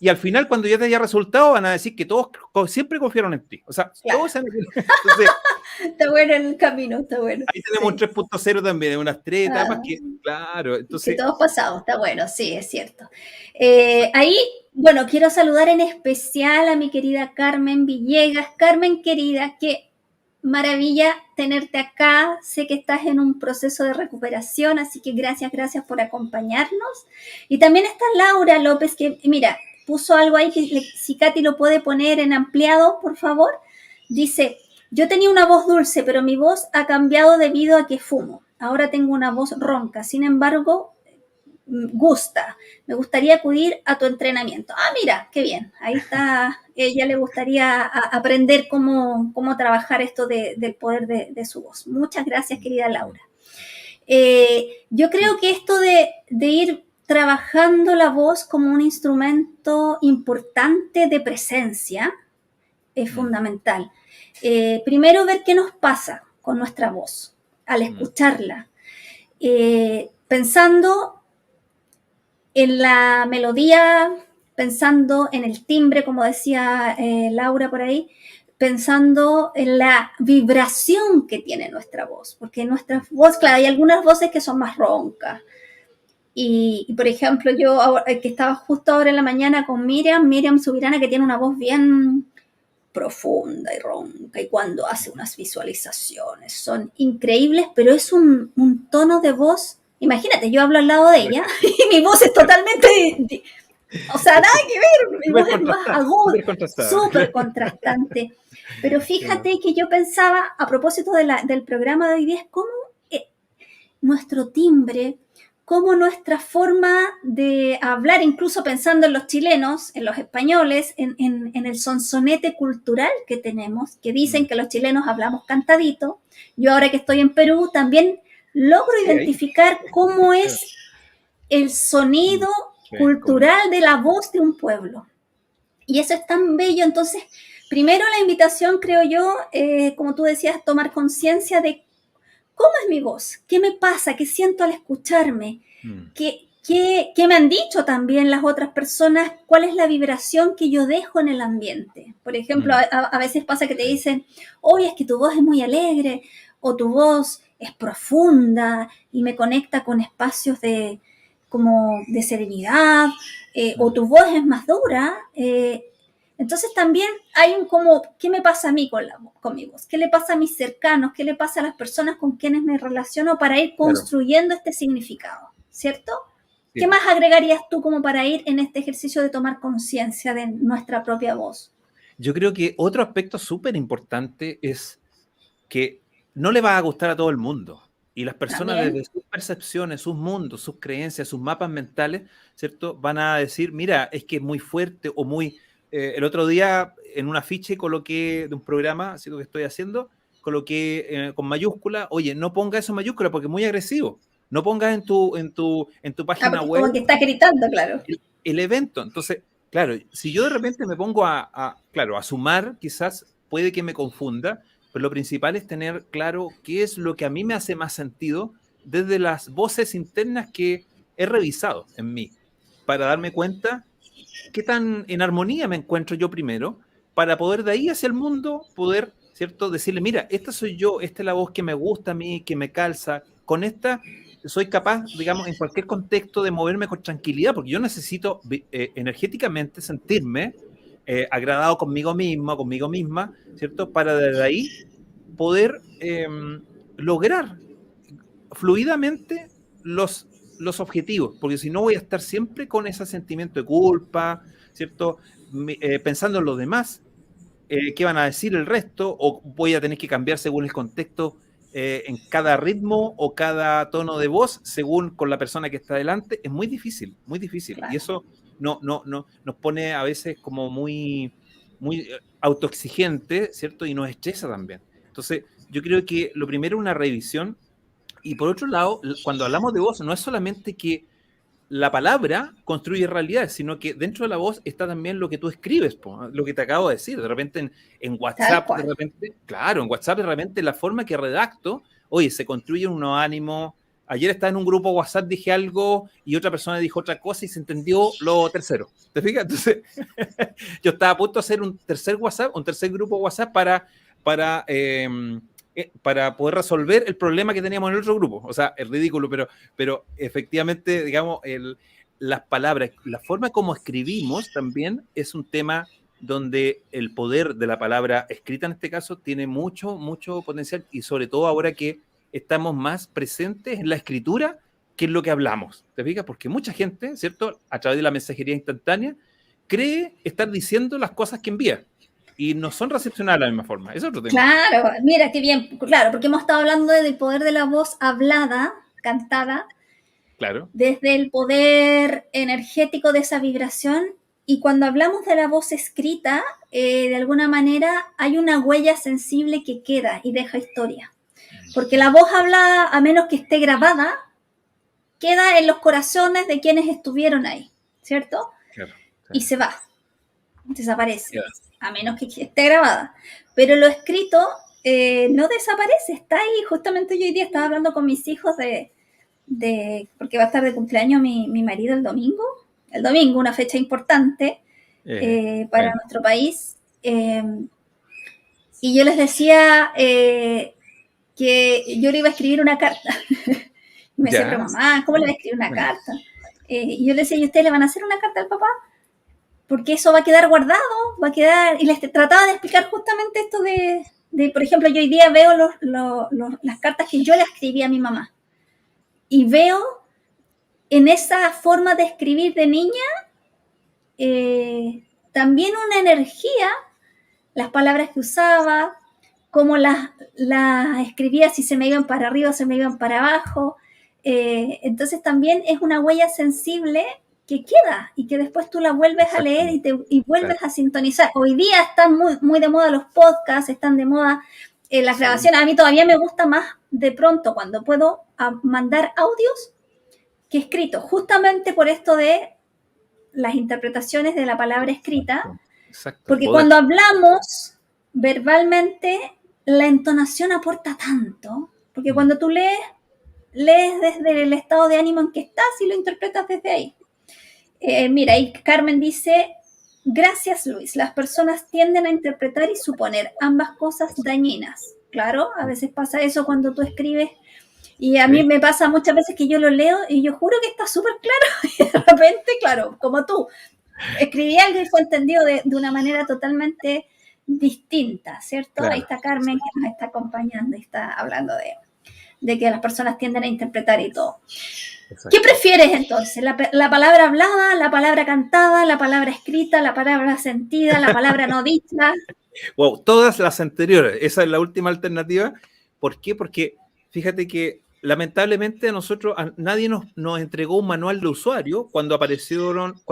y al final, cuando ya te haya resultado, van a decir que todos siempre confiaron en ti. O sea, Claro. todos se han... Entonces, Está bueno el camino, está bueno. ahí tenemos un Sí. 3.0 también, unas tres etapas Ah, que, claro, que entonces, todos pasamos, está bueno, sí, es cierto. Ahí, bueno, quiero saludar en especial a mi querida Carmen Villegas. Carmen, querida, qué maravilla tenerte acá. Sé que estás en un proceso de recuperación, así que gracias por acompañarnos. Y también está Laura López, que, mira, puso algo ahí que si Katy lo puede poner en ampliado, por favor. Dice, yo tenía una voz dulce, pero mi voz ha cambiado debido a que fumo. Ahora tengo una voz ronca. Sin embargo, me gustaría acudir a tu entrenamiento. Ah, mira, qué bien. Ahí está. Ella le gustaría aprender cómo trabajar esto del poder de su voz. Muchas gracias, querida Laura. Yo creo que esto de ir trabajando la voz como un instrumento importante de presencia es fundamental. Primero ver qué nos pasa con nuestra voz al escucharla, pensando en la melodía, pensando en el timbre, como decía Laura por ahí, pensando en la vibración que tiene nuestra voz, porque nuestra voz, claro, hay algunas voces que son más roncas. Y por ejemplo, yo que estaba justo ahora en la mañana con Miriam Subirana, que tiene una voz bien profunda y ronca, y cuando hace unas visualizaciones son increíbles, pero es un tono de voz. Imagínate, yo hablo al lado de ella y mi voz es totalmente, o sea, nada que ver, mi súper voz es más contrastada, aguda, súper contrastada. súper contrastante. Pero fíjate que yo pensaba, a propósito del programa de hoy día, es cómo nuestro timbre, cómo nuestra forma de hablar, incluso pensando en los chilenos, en los españoles, en el sonsonete cultural que tenemos, que dicen que los chilenos hablamos cantadito. Yo ahora que estoy en Perú también logro Sí, ahí. identificar cómo es el sonido Sí, cultural de la voz de un pueblo. Y eso es tan bello. Entonces, primero la invitación, creo yo, como tú decías, tomar conciencia de cómo es mi voz, qué me pasa, qué siento al escucharme, qué me han dicho también las otras personas, cuál es la vibración que yo dejo en el ambiente. Por ejemplo, a veces pasa que te dicen, oye, es que tu voz es muy alegre, o tu voz es profunda y me conecta con espacios como de serenidad, o tu voz es más dura. Entonces también hay un como, ¿qué me pasa a mí con mi voz? ¿Qué le pasa a mis cercanos? ¿Qué le pasa a las personas con quienes me relaciono para ir claro, construyendo este significado? ¿Cierto? ¿Qué sí. más agregarías tú como para ir en este ejercicio de tomar conciencia de nuestra propia voz? Yo creo que otro aspecto súper importante es que no le va a gustar a todo el mundo. Y las personas También, desde sus percepciones, sus mundos, sus creencias, sus mapas mentales, ¿cierto? Van a decir, mira, es que es muy fuerte o muy el otro día en un afiche coloqué de un programa, así que estoy haciendo, coloqué con mayúscula, oye, no pongas eso en mayúscula porque es muy agresivo. No pongas en tu página Porque web como que está gritando, claro. el evento. Entonces, claro, si yo de repente me pongo claro, a sumar, quizás puede que me confunda, pero lo principal es tener claro qué es lo que a mí me hace más sentido desde las voces internas que he revisado en mí, para darme cuenta qué tan en armonía me encuentro yo primero, para poder de ahí hacia el mundo, poder, ¿cierto? Decirle, mira, esta soy yo, esta es la voz que me gusta a mí, que me calza, con esta soy capaz, digamos, en cualquier contexto de moverme con tranquilidad, porque yo necesito energéticamente sentirme agradado conmigo mismo, conmigo misma, ¿cierto? Para desde ahí poder lograr fluidamente los objetivos, porque si no voy a estar siempre con ese sentimiento de culpa, ¿cierto? Pensando en los demás, qué van a decir el resto, o voy a tener que cambiar según el contexto en cada ritmo o cada tono de voz, según con la persona que está delante, es muy difícil, muy difícil. Y Claro. eso no nos pone a veces como muy autoexigente, ¿cierto? Y nos estresa también. Entonces, yo creo que lo primero es una revisión. Y por otro lado, cuando hablamos de voz, no es solamente que la palabra construye realidad, sino que dentro de la voz está también lo que tú escribes, lo que te acabo de decir. De repente en Tal WhatsApp, de cual. repente, claro, en WhatsApp de repente la forma que redacto, oye, se construye un ánimo. Ayer estaba en un grupo WhatsApp, dije algo y otra persona dijo otra cosa y se entendió lo tercero. ¿Te fijas? Entonces, yo estaba a punto de hacer un tercer WhatsApp, un tercer grupo WhatsApp para poder resolver el problema que teníamos en el otro grupo. O sea, es ridículo, pero efectivamente, digamos, las palabras, la forma como escribimos también es un tema donde el poder de la palabra escrita en este caso tiene mucho potencial y sobre todo ahora que estamos más presentes en la escritura que en lo que hablamos. ¿Te fijas? Porque mucha gente, ¿cierto? A través de la mensajería instantánea, cree estar diciendo las cosas que envía y no son recepcionadas de la misma forma. Es otro tema. Claro, mira qué bien, claro, porque hemos estado hablando del poder de la voz hablada, cantada, Claro. desde el poder energético de esa vibración. Y cuando hablamos de la voz escrita, de alguna manera hay una huella sensible que queda y deja historia. Porque la voz hablada, a menos que esté grabada, queda en los corazones de quienes estuvieron ahí, ¿cierto? Claro, Y claro. se va, desaparece, Claro. a menos que esté grabada. Pero lo escrito no desaparece, está ahí. Justamente yo hoy día estaba hablando con mis hijos porque va a estar de cumpleaños mi marido el domingo, una fecha importante para Bueno, nuestro país. Y yo les decía que yo le iba a escribir una carta. Y me decía, pero ya. mamá, ¿cómo le voy a escribir una Bueno, carta? Y yo le decía, ¿y ustedes le van a hacer una carta al papá? Porque eso va a quedar guardado, va a quedar... Y les trataba de explicar justamente esto por ejemplo, yo hoy día veo las cartas que yo le escribí a mi mamá. Y veo en esa forma de escribir de niña también una energía, las palabras que usaba, cómo las escribía, si se me iban para arriba o se me iban para abajo. Entonces también es una huella sensible que queda y que después tú la vuelves a leer exactamente. y Claro. vuelves a sintonizar. Hoy día están muy de moda los podcasts, están de moda las Sí, grabaciones. A mí todavía me gusta más de pronto cuando puedo mandar audios que escritos, justamente por esto de las interpretaciones de la palabra escrita, exacto. Exacto, el porque poder. cuando hablamos verbalmente, la entonación aporta tanto, porque Mm. cuando tú lees desde el estado de ánimo en que estás y lo interpretas desde ahí. Mira, y Carmen dice, gracias Luis, las personas tienden a interpretar y suponer ambas cosas dañinas. Claro, a veces pasa eso cuando tú escribes y a mí Sí, me pasa muchas veces que yo lo leo y yo juro que está súper claro y de repente, claro, como tú, escribí algo y fue entendido de una manera totalmente distinta, ¿cierto? Ahí claro. está Carmen que nos está acompañando y está hablando de que las personas tienden a interpretar y todo. ¿Qué Exacto. prefieres entonces? ¿La palabra hablada, la palabra cantada, la palabra escrita, la palabra sentida, la palabra no dicha? Wow, todas las anteriores. Esa es la última alternativa. ¿Por qué? Porque fíjate que lamentablemente nadie nos entregó un manual de usuario cuando aparecieron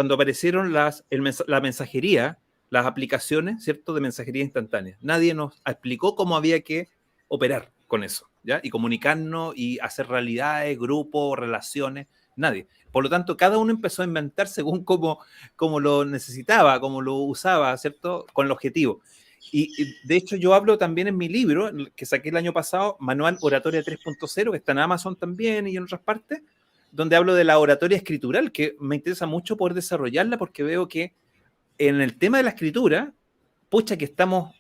la mensajería, las aplicaciones, ¿cierto?, de mensajería instantánea. Nadie nos explicó cómo había que operar con eso, ¿ya? Y comunicarnos y hacer realidades, grupos, relaciones, nadie. Por lo tanto, cada uno empezó a inventar según cómo lo necesitaba, cómo lo usaba, ¿cierto?, con el objetivo. Y de hecho yo hablo también en mi libro, que saqué el año pasado, Manual Oratoria 3.0, que está en Amazon también y en otras partes, donde hablo de la oratoria escritural, que me interesa mucho poder desarrollarla porque veo que en el tema de la escritura, pucha que estamos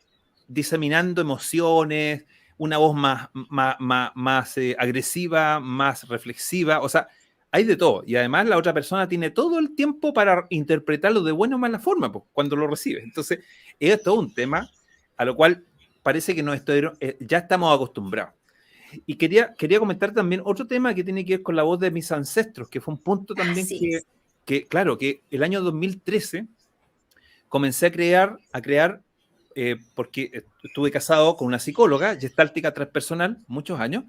diseminando emociones, una voz más agresiva, más reflexiva, o sea, hay de todo. Y además la otra persona tiene todo el tiempo para interpretarlo de buena o mala forma, pues, cuando lo recibe. Entonces, es todo un tema a lo cual parece que ya estamos acostumbrados. Y quería comentar también otro tema que tiene que ver con la voz de mis ancestros, que fue un punto también Así es. claro, que el año 2013 comencé a crear porque estuve casado con una psicóloga, gestáltica transpersonal, muchos años,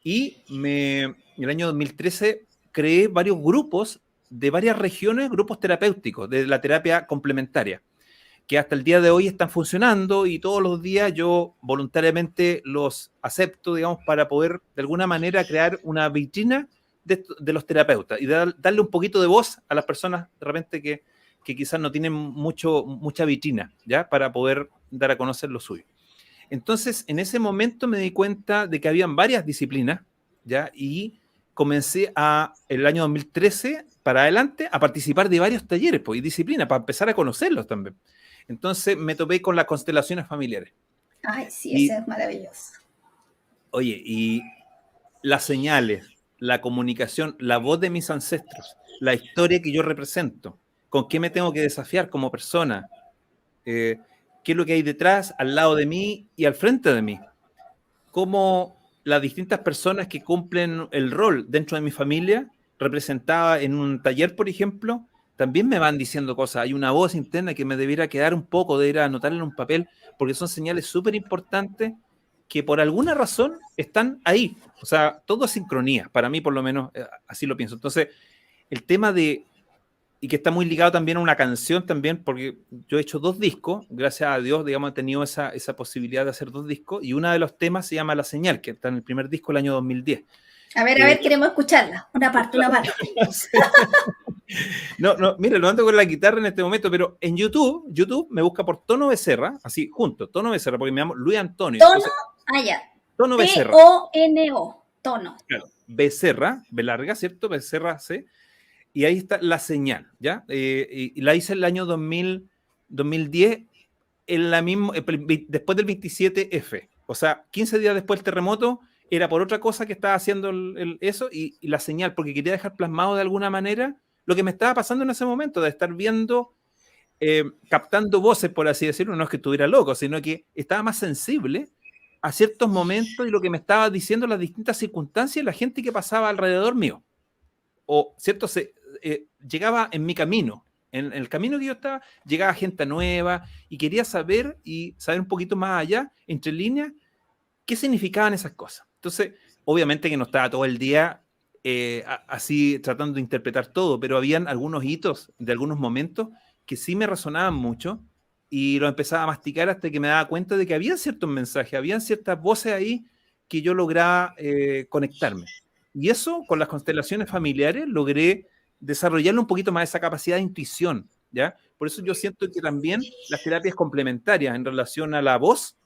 y en el año 2013 creé varios grupos de varias regiones, grupos terapéuticos de la terapia complementaria, que hasta el día de hoy están funcionando y todos los días yo voluntariamente los acepto, digamos, para poder de alguna manera crear una vitrina de los terapeutas y darle un poquito de voz a las personas de repente que quizás no tienen mucha vitrina, ¿ya? Para poder dar a conocer lo suyo. Entonces, en ese momento me di cuenta de que habían varias disciplinas, ¿ya? Y comencé el año 2013 para adelante a participar de varios talleres pues, y disciplinas para empezar a conocerlos también. Entonces me topé con las constelaciones familiares. Ay, sí, Y, ese es maravilloso. oye, y las señales, la comunicación, la voz de mis ancestros, la historia que yo represento, con qué me tengo que desafiar como persona, qué es lo que hay detrás, al lado de mí y al frente de mí. Cómo las distintas personas que cumplen el rol dentro de mi familia, representada en un taller, por ejemplo, también me van diciendo cosas. Hay una voz interna que me debiera quedar un poco, de ir a anotar en un papel, porque son señales súper importantes que por alguna razón están ahí. O sea, todo es sincronía, para mí por lo menos así lo pienso. Entonces, el tema y que está muy ligado también a una canción también, porque yo he hecho 2 discos, gracias a Dios, digamos, he tenido esa posibilidad de hacer 2 discos, y uno de los temas se llama La Señal, que está en el primer disco del año 2010. A ver, queremos escucharla. Una parte, una parte. No, mira, lo ando con la guitarra en este momento, pero en YouTube me busca por Tono Becerra, así, junto, Tono Becerra, porque me llamo Luis Antonio. Tono, Entonces, ya. Tono Becerra. T-O-N-O, tono. Claro, Becerra, B larga, ¿cierto? Becerra C. Y ahí está La Señal, ¿ya? Y la hice en el año 2010, después del 27F. O sea, 15 días después del terremoto, era por otra cosa que estaba haciendo eso y La Señal, porque quería dejar plasmado de alguna manera lo que me estaba pasando en ese momento, de estar viendo, captando voces, por así decirlo, no es que estuviera loco, sino que estaba más sensible a ciertos momentos y lo que me estaba diciendo las distintas circunstancias y la gente que pasaba alrededor mío. O, ¿cierto? Llegaba en mi camino, en el camino que yo estaba, llegaba gente nueva y quería saber un poquito más allá, entre líneas, qué significaban esas cosas. Entonces, obviamente que no estaba todo el día así tratando de interpretar todo, pero habían algunos hitos de algunos momentos que sí me resonaban mucho y lo empezaba a masticar hasta que me daba cuenta de que había ciertos mensajes, habían ciertas voces ahí que yo lograba conectarme. Y eso, con las constelaciones familiares, logré desarrollarle un poquito más esa capacidad de intuición, ¿ya? Por eso yo siento que también las terapias complementarias en relación a la voz,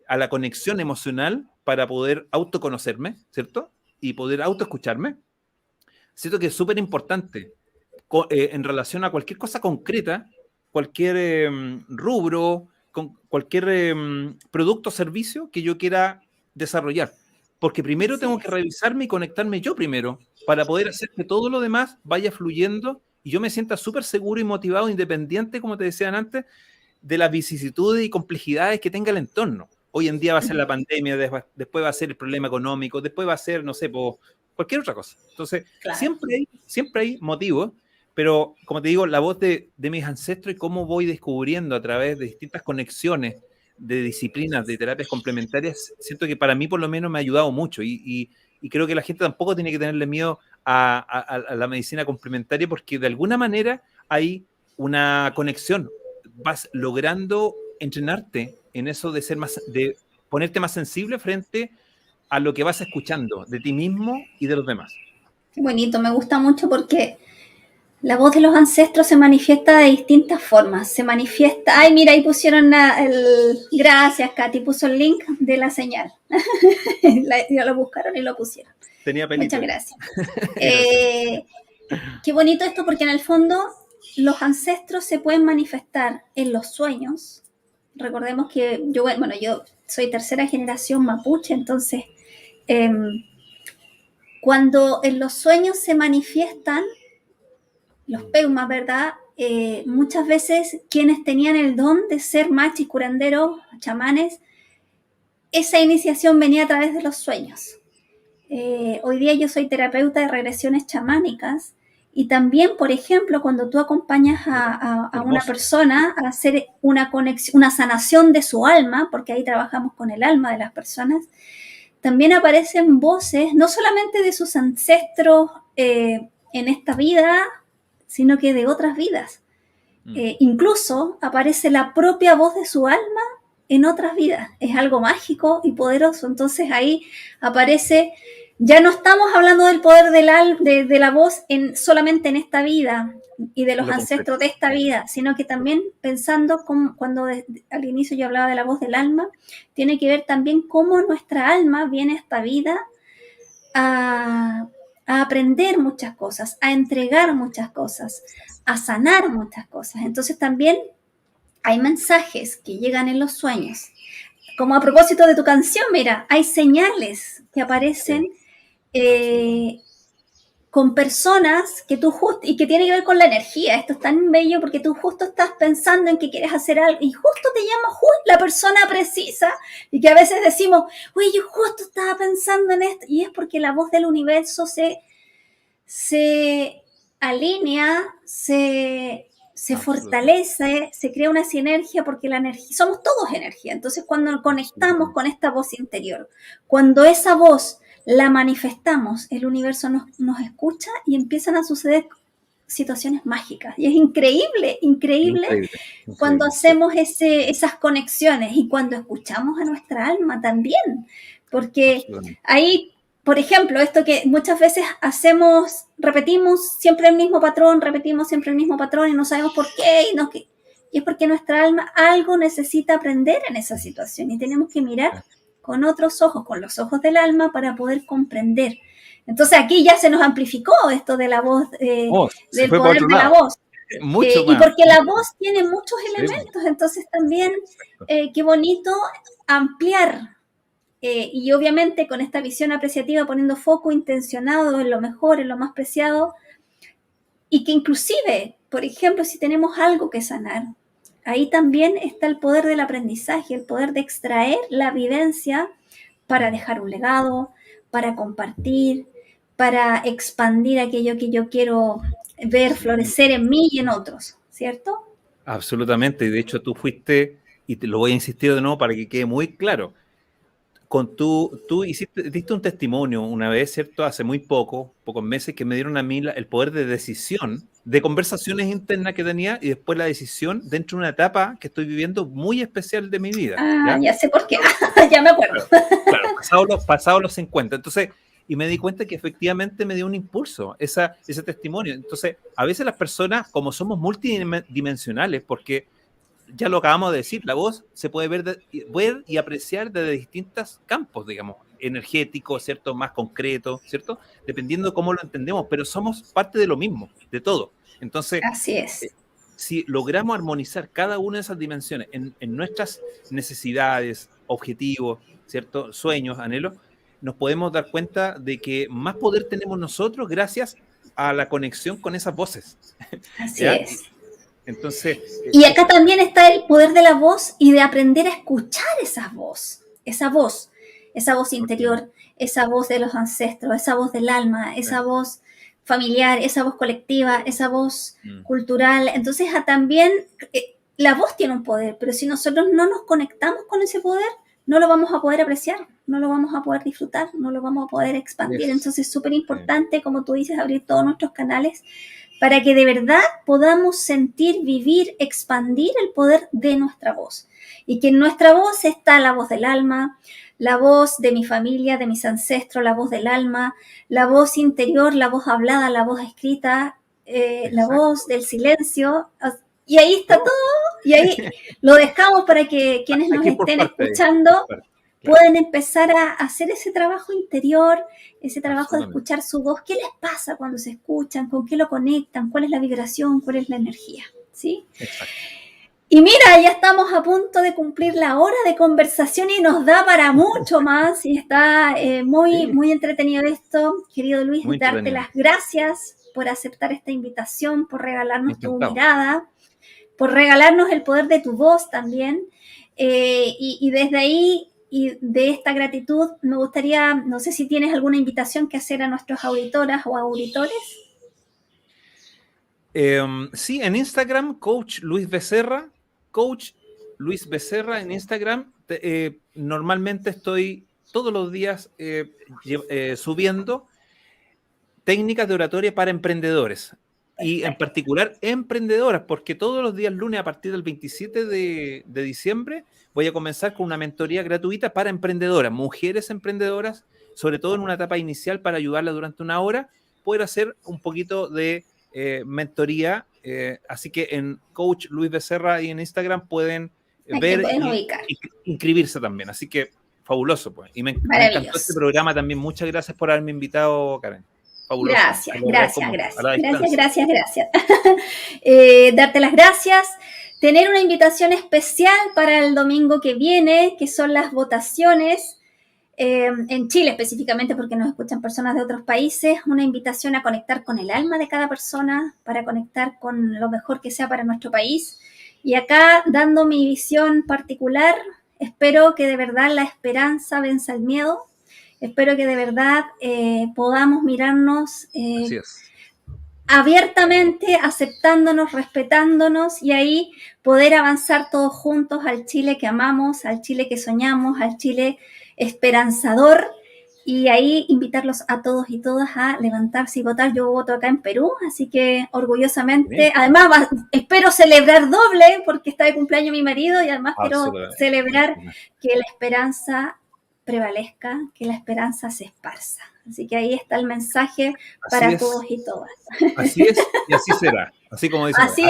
a la conexión emocional para poder autoconocerme, ¿cierto? Y poder autoescucharme, siento que es súper importante en relación a cualquier cosa concreta, cualquier rubro, con cualquier producto o servicio que yo quiera desarrollar. Porque primero tengo que revisarme y conectarme yo primero para poder hacer que todo lo demás vaya fluyendo y yo me sienta súper seguro y motivado, independiente, como te decían antes, de las vicisitudes y complejidades que tenga el entorno. Hoy en día va a ser la pandemia, después va a ser el problema económico, después va a ser, no sé, cualquier otra cosa. Entonces, Claro. siempre hay motivos, pero como te digo, la voz de mis ancestros y cómo voy descubriendo a través de distintas conexiones de disciplinas, de terapias complementarias, siento que para mí por lo menos me ha ayudado mucho y creo que la gente tampoco tiene que tenerle miedo a la medicina complementaria porque de alguna manera hay una conexión vas logrando entrenarte en eso de ser más, de ponerte más sensible frente a lo que vas escuchando de ti mismo y de los demás. Qué bonito, me gusta mucho porque la voz de los ancestros se manifiesta de distintas formas. Se manifiesta. Ay, mira, ahí pusieron Gracias, Katy. Puso el link de la señal. Ya lo buscaron y lo pusieron. Tenía pelito. Muchas gracias. Qué bonito esto porque en el fondo los ancestros se pueden manifestar en los sueños. Recordemos que yo soy tercera generación mapuche, entonces cuando en los sueños se manifiestan los peumas, ¿verdad? Muchas veces quienes tenían el don de ser machis, curanderos, chamanes, esa iniciación venía a través de los sueños. Hoy día yo soy terapeuta de regresiones chamánicas y también, por ejemplo, cuando tú acompañas a una persona a hacer una conexión, una sanación de su alma, porque ahí trabajamos con el alma de las personas, también aparecen voces, no solamente de sus ancestros en esta vida, sino que de otras vidas. Incluso aparece la propia voz de su alma en otras vidas. Es algo mágico y poderoso. Entonces ahí aparece, ya no estamos hablando del poder de la voz solamente en esta vida y de los ancestros de esta vida, sino que también pensando cuando al inicio yo hablaba de la voz del alma, tiene que ver también cómo nuestra alma viene a esta vida a aprender muchas cosas, a entregar muchas cosas, a sanar muchas cosas. Entonces también hay mensajes que llegan en los sueños. Como a propósito de tu canción, mira, hay señales que aparecen con personas que tú y que tiene que ver con la energía. Esto es tan bello porque tú justo estás pensando en que quieres hacer algo y justo te llama la persona precisa y que a veces decimos, uy, yo justo estaba pensando en esto, y es porque la voz del universo se alinea, se fortalece, se crea una sinergia porque la energía, somos todos energía. Entonces cuando conectamos con esta voz interior, cuando esa voz la manifestamos, el universo nos escucha y empiezan a suceder situaciones mágicas. Y es increíble cuando hacemos esas conexiones y cuando escuchamos a nuestra alma también. Porque ahí, por ejemplo, esto que muchas veces repetimos siempre el mismo patrón y no sabemos por qué. Y es porque nuestra alma algo necesita aprender en esa situación y tenemos que mirar con otros ojos, con los ojos del alma, para poder comprender. Entonces aquí ya se nos amplificó esto de la voz, del poder de la voz. Mucho más. Y porque la voz tiene muchos elementos, entonces también qué bonito ampliar. Y obviamente con esta visión apreciativa, poniendo foco intencionado en lo mejor, en lo más preciado, y que inclusive, por ejemplo, si tenemos algo que sanar, ahí también está el poder del aprendizaje, el poder de extraer la vivencia para dejar un legado, para compartir, para expandir aquello que yo quiero ver florecer en mí y en otros, ¿cierto? Absolutamente, y de hecho tú fuiste, y te lo voy a insistir de nuevo para que quede muy claro, tú diste un testimonio una vez, ¿cierto? Hace muy pocos meses, que me dieron a mí el poder de decisión, de conversaciones internas que tenía y después la decisión dentro de una etapa que estoy viviendo muy especial de mi vida. Ya sé por qué, ya me acuerdo. Claro, pasados los 50. Entonces, y me di cuenta que efectivamente me dio un impulso ese testimonio. Entonces, a veces las personas, como somos multidimensionales, porque ya lo acabamos de decir, la voz se puede ver y apreciar desde distintos campos, digamos, energéticos, ¿cierto? Más concretos, ¿cierto? Dependiendo de cómo lo entendemos, pero somos parte de lo mismo, de todo. Entonces, así es. Si logramos armonizar cada una de esas dimensiones en nuestras necesidades, objetivos, ¿cierto? Sueños, anhelos, nos podemos dar cuenta de que más poder tenemos nosotros gracias a la conexión con esas voces. Así es. Entonces, y acá también está el poder de la voz y de aprender a escuchar esa voz interior, esa voz de los ancestros, esa voz del alma, esa voz familiar, esa voz colectiva, esa voz cultural. Entonces también la voz tiene un poder, pero si nosotros no nos conectamos con ese poder, no lo vamos a poder apreciar, no lo vamos a poder disfrutar, no lo vamos a poder expandir. Entonces es súper importante, como tú dices, abrir todos nuestros canales para que de verdad podamos sentir, vivir, expandir el poder de nuestra voz. Y que en nuestra voz está la voz del alma, la voz de mi familia, de mis ancestros, la voz del alma, la voz interior, la voz hablada, la voz escrita, la voz del silencio. Y ahí está todo, y ahí lo dejamos para que quienes nos estén escuchando pueden empezar a hacer ese trabajo interior, ese trabajo de escuchar su voz. ¿Qué les pasa cuando se escuchan? ¿Con qué lo conectan? ¿Cuál es la vibración? ¿Cuál es la energía? ¿Sí? Exacto. Y mira, ya estamos a punto de cumplir la hora de conversación y nos da para mucho más. Y está muy entretenido esto. Querido Luis, darte las gracias por aceptar esta invitación, por regalarnos tu mirada, por regalarnos el poder de tu voz también. Y desde ahí y de esta gratitud me gustaría, no sé si tienes alguna invitación que hacer a nuestros auditoras o auditores. Sí, en Instagram, Coach Luis Becerra. Coach Luis Becerra en Instagram. Normalmente estoy todos los días subiendo técnicas de oratoria para emprendedores. Y en particular emprendedoras, porque todos los días lunes a partir del 27 de diciembre voy a comenzar con una mentoría gratuita para emprendedoras, mujeres emprendedoras, sobre todo en una etapa inicial para ayudarlas durante una hora, poder hacer un poquito de mentoría. Así que en Coach Luis Becerra y en Instagram pueden ver y inscribirse también. Así que fabuloso, pues. Y me encantó este programa también. Muchas gracias por haberme invitado, Karen. Fabuloso. Gracias. Darte las gracias. Tener una invitación especial para el domingo que viene, que son las votaciones. En Chile específicamente, porque nos escuchan personas de otros países, una invitación a conectar con el alma de cada persona, para conectar con lo mejor que sea para nuestro país. Y acá, dando mi visión particular, espero que de verdad la esperanza venza el miedo. Espero que de verdad podamos mirarnos abiertamente, aceptándonos, respetándonos, y ahí poder avanzar todos juntos al Chile que amamos, al Chile que soñamos, al Chile esperanzador. Y ahí invitarlos a todos y todas a levantarse y votar. Yo voto acá en Perú, así que orgullosamente, además espero celebrar doble porque está de cumpleaños mi marido, y además quiero celebrar que la esperanza prevalezca, que la esperanza se esparza. Así que ahí está el mensaje para todos y todas. Así es y así será. Así como dice. Así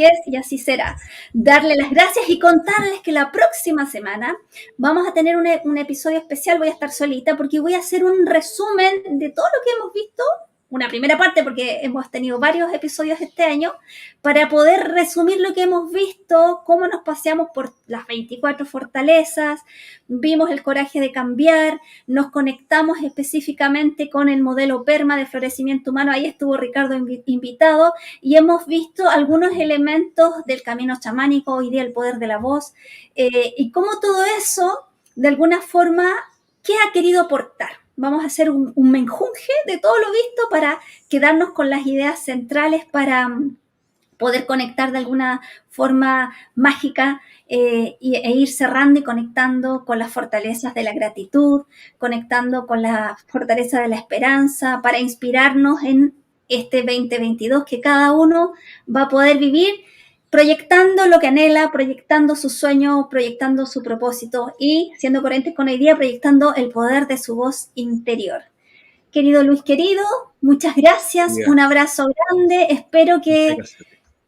es y así será. Darle las gracias y contarles que la próxima semana vamos a tener un episodio especial. Voy a estar solita porque voy a hacer un resumen de todo lo que hemos visto. Una primera parte, porque hemos tenido varios episodios este año, para poder resumir lo que hemos visto, cómo nos paseamos por las 24 fortalezas, vimos el coraje de cambiar, nos conectamos específicamente con el modelo PERMA de florecimiento humano, ahí estuvo Ricardo invitado, y hemos visto algunos elementos del camino chamánico, hoy día el poder de la voz, y cómo todo eso, de alguna forma, ¿qué ha querido aportar? Vamos a hacer un menjunje de todo lo visto para quedarnos con las ideas centrales para poder conectar de alguna forma mágica e ir cerrando y conectando con las fortalezas de la gratitud, conectando con la fortaleza de la esperanza, para inspirarnos en este 2022 que cada uno va a poder vivir proyectando lo que anhela, proyectando su sueño, proyectando su propósito y, siendo coherentes con hoy día, proyectando el poder de su voz interior. Querido Luis, querido, muchas gracias, un abrazo grande, espero que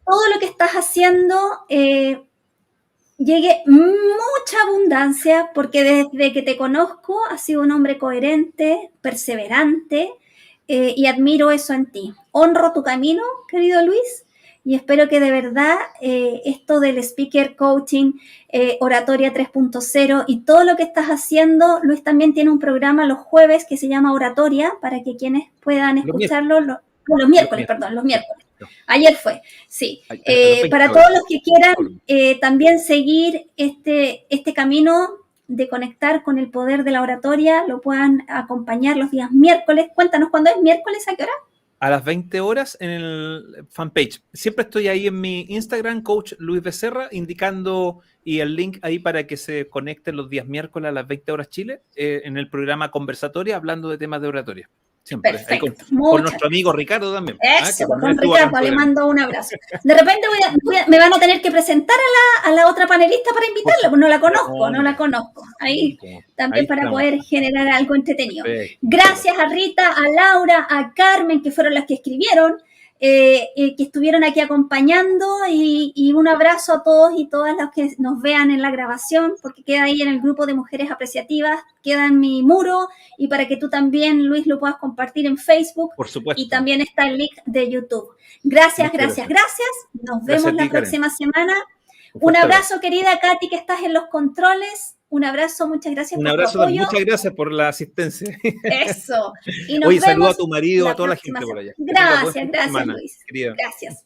todo lo que estás haciendo llegue mucha abundancia, porque desde que te conozco has sido un hombre coherente, perseverante, y admiro eso en ti. Honro tu camino, querido Luis, y espero que de verdad esto del speaker coaching, oratoria 3.0 y todo lo que estás haciendo, Luis también tiene un programa los jueves que se llama Oratoria, para que quienes puedan escucharlo los miércoles. Ayer fue, sí. Para todos los que quieran también seguir este camino de conectar con el poder de la oratoria, lo puedan acompañar los días miércoles. Cuéntanos, ¿cuándo es miércoles? ¿A qué hora? A las 20 horas en el fanpage. Siempre estoy ahí en mi Instagram, Coach Luis Becerra, indicando y el link ahí para que se conecten los días miércoles a las 20 horas Chile en el programa Conversatoria, hablando de temas de oratoria. siempre. Ahí Perfecto. con nuestro amigo Ricardo también. Eso, con Ricardo, le mando un abrazo. De repente me van a tener que presentar a la otra panelista para invitarla, pues no la conozco. Ahí también ahí para estamos. poder generar algo entretenido. Perfecto. Gracias a Rita, a Laura, a Carmen, que fueron las que escribieron, que estuvieron aquí acompañando, y un abrazo a todos y todas las que nos vean en la grabación, porque queda ahí en el grupo de Mujeres Apreciativas, queda en mi muro, y para que tú también, Luis, lo puedas compartir en Facebook. Por supuesto. Y también está el link de YouTube. Gracias. Nos vemos la próxima semana. Un abrazo, querida Katy, que estás en los controles. Un abrazo, muchas gracias por tu apoyo. Muchas gracias por la asistencia. Eso. Y nos Oye, vemos saludo a tu marido, a toda la próxima gente por allá. Gracias, Luis. Querida. Gracias.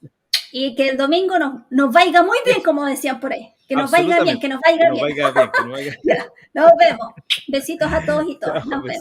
Y que el domingo nos vaya muy bien, como decían por ahí. Que nos vaya bien, que nos vaya bien. Que nos vaya bien. Ya, nos vemos. Besitos a todos y todas. Nos vemos.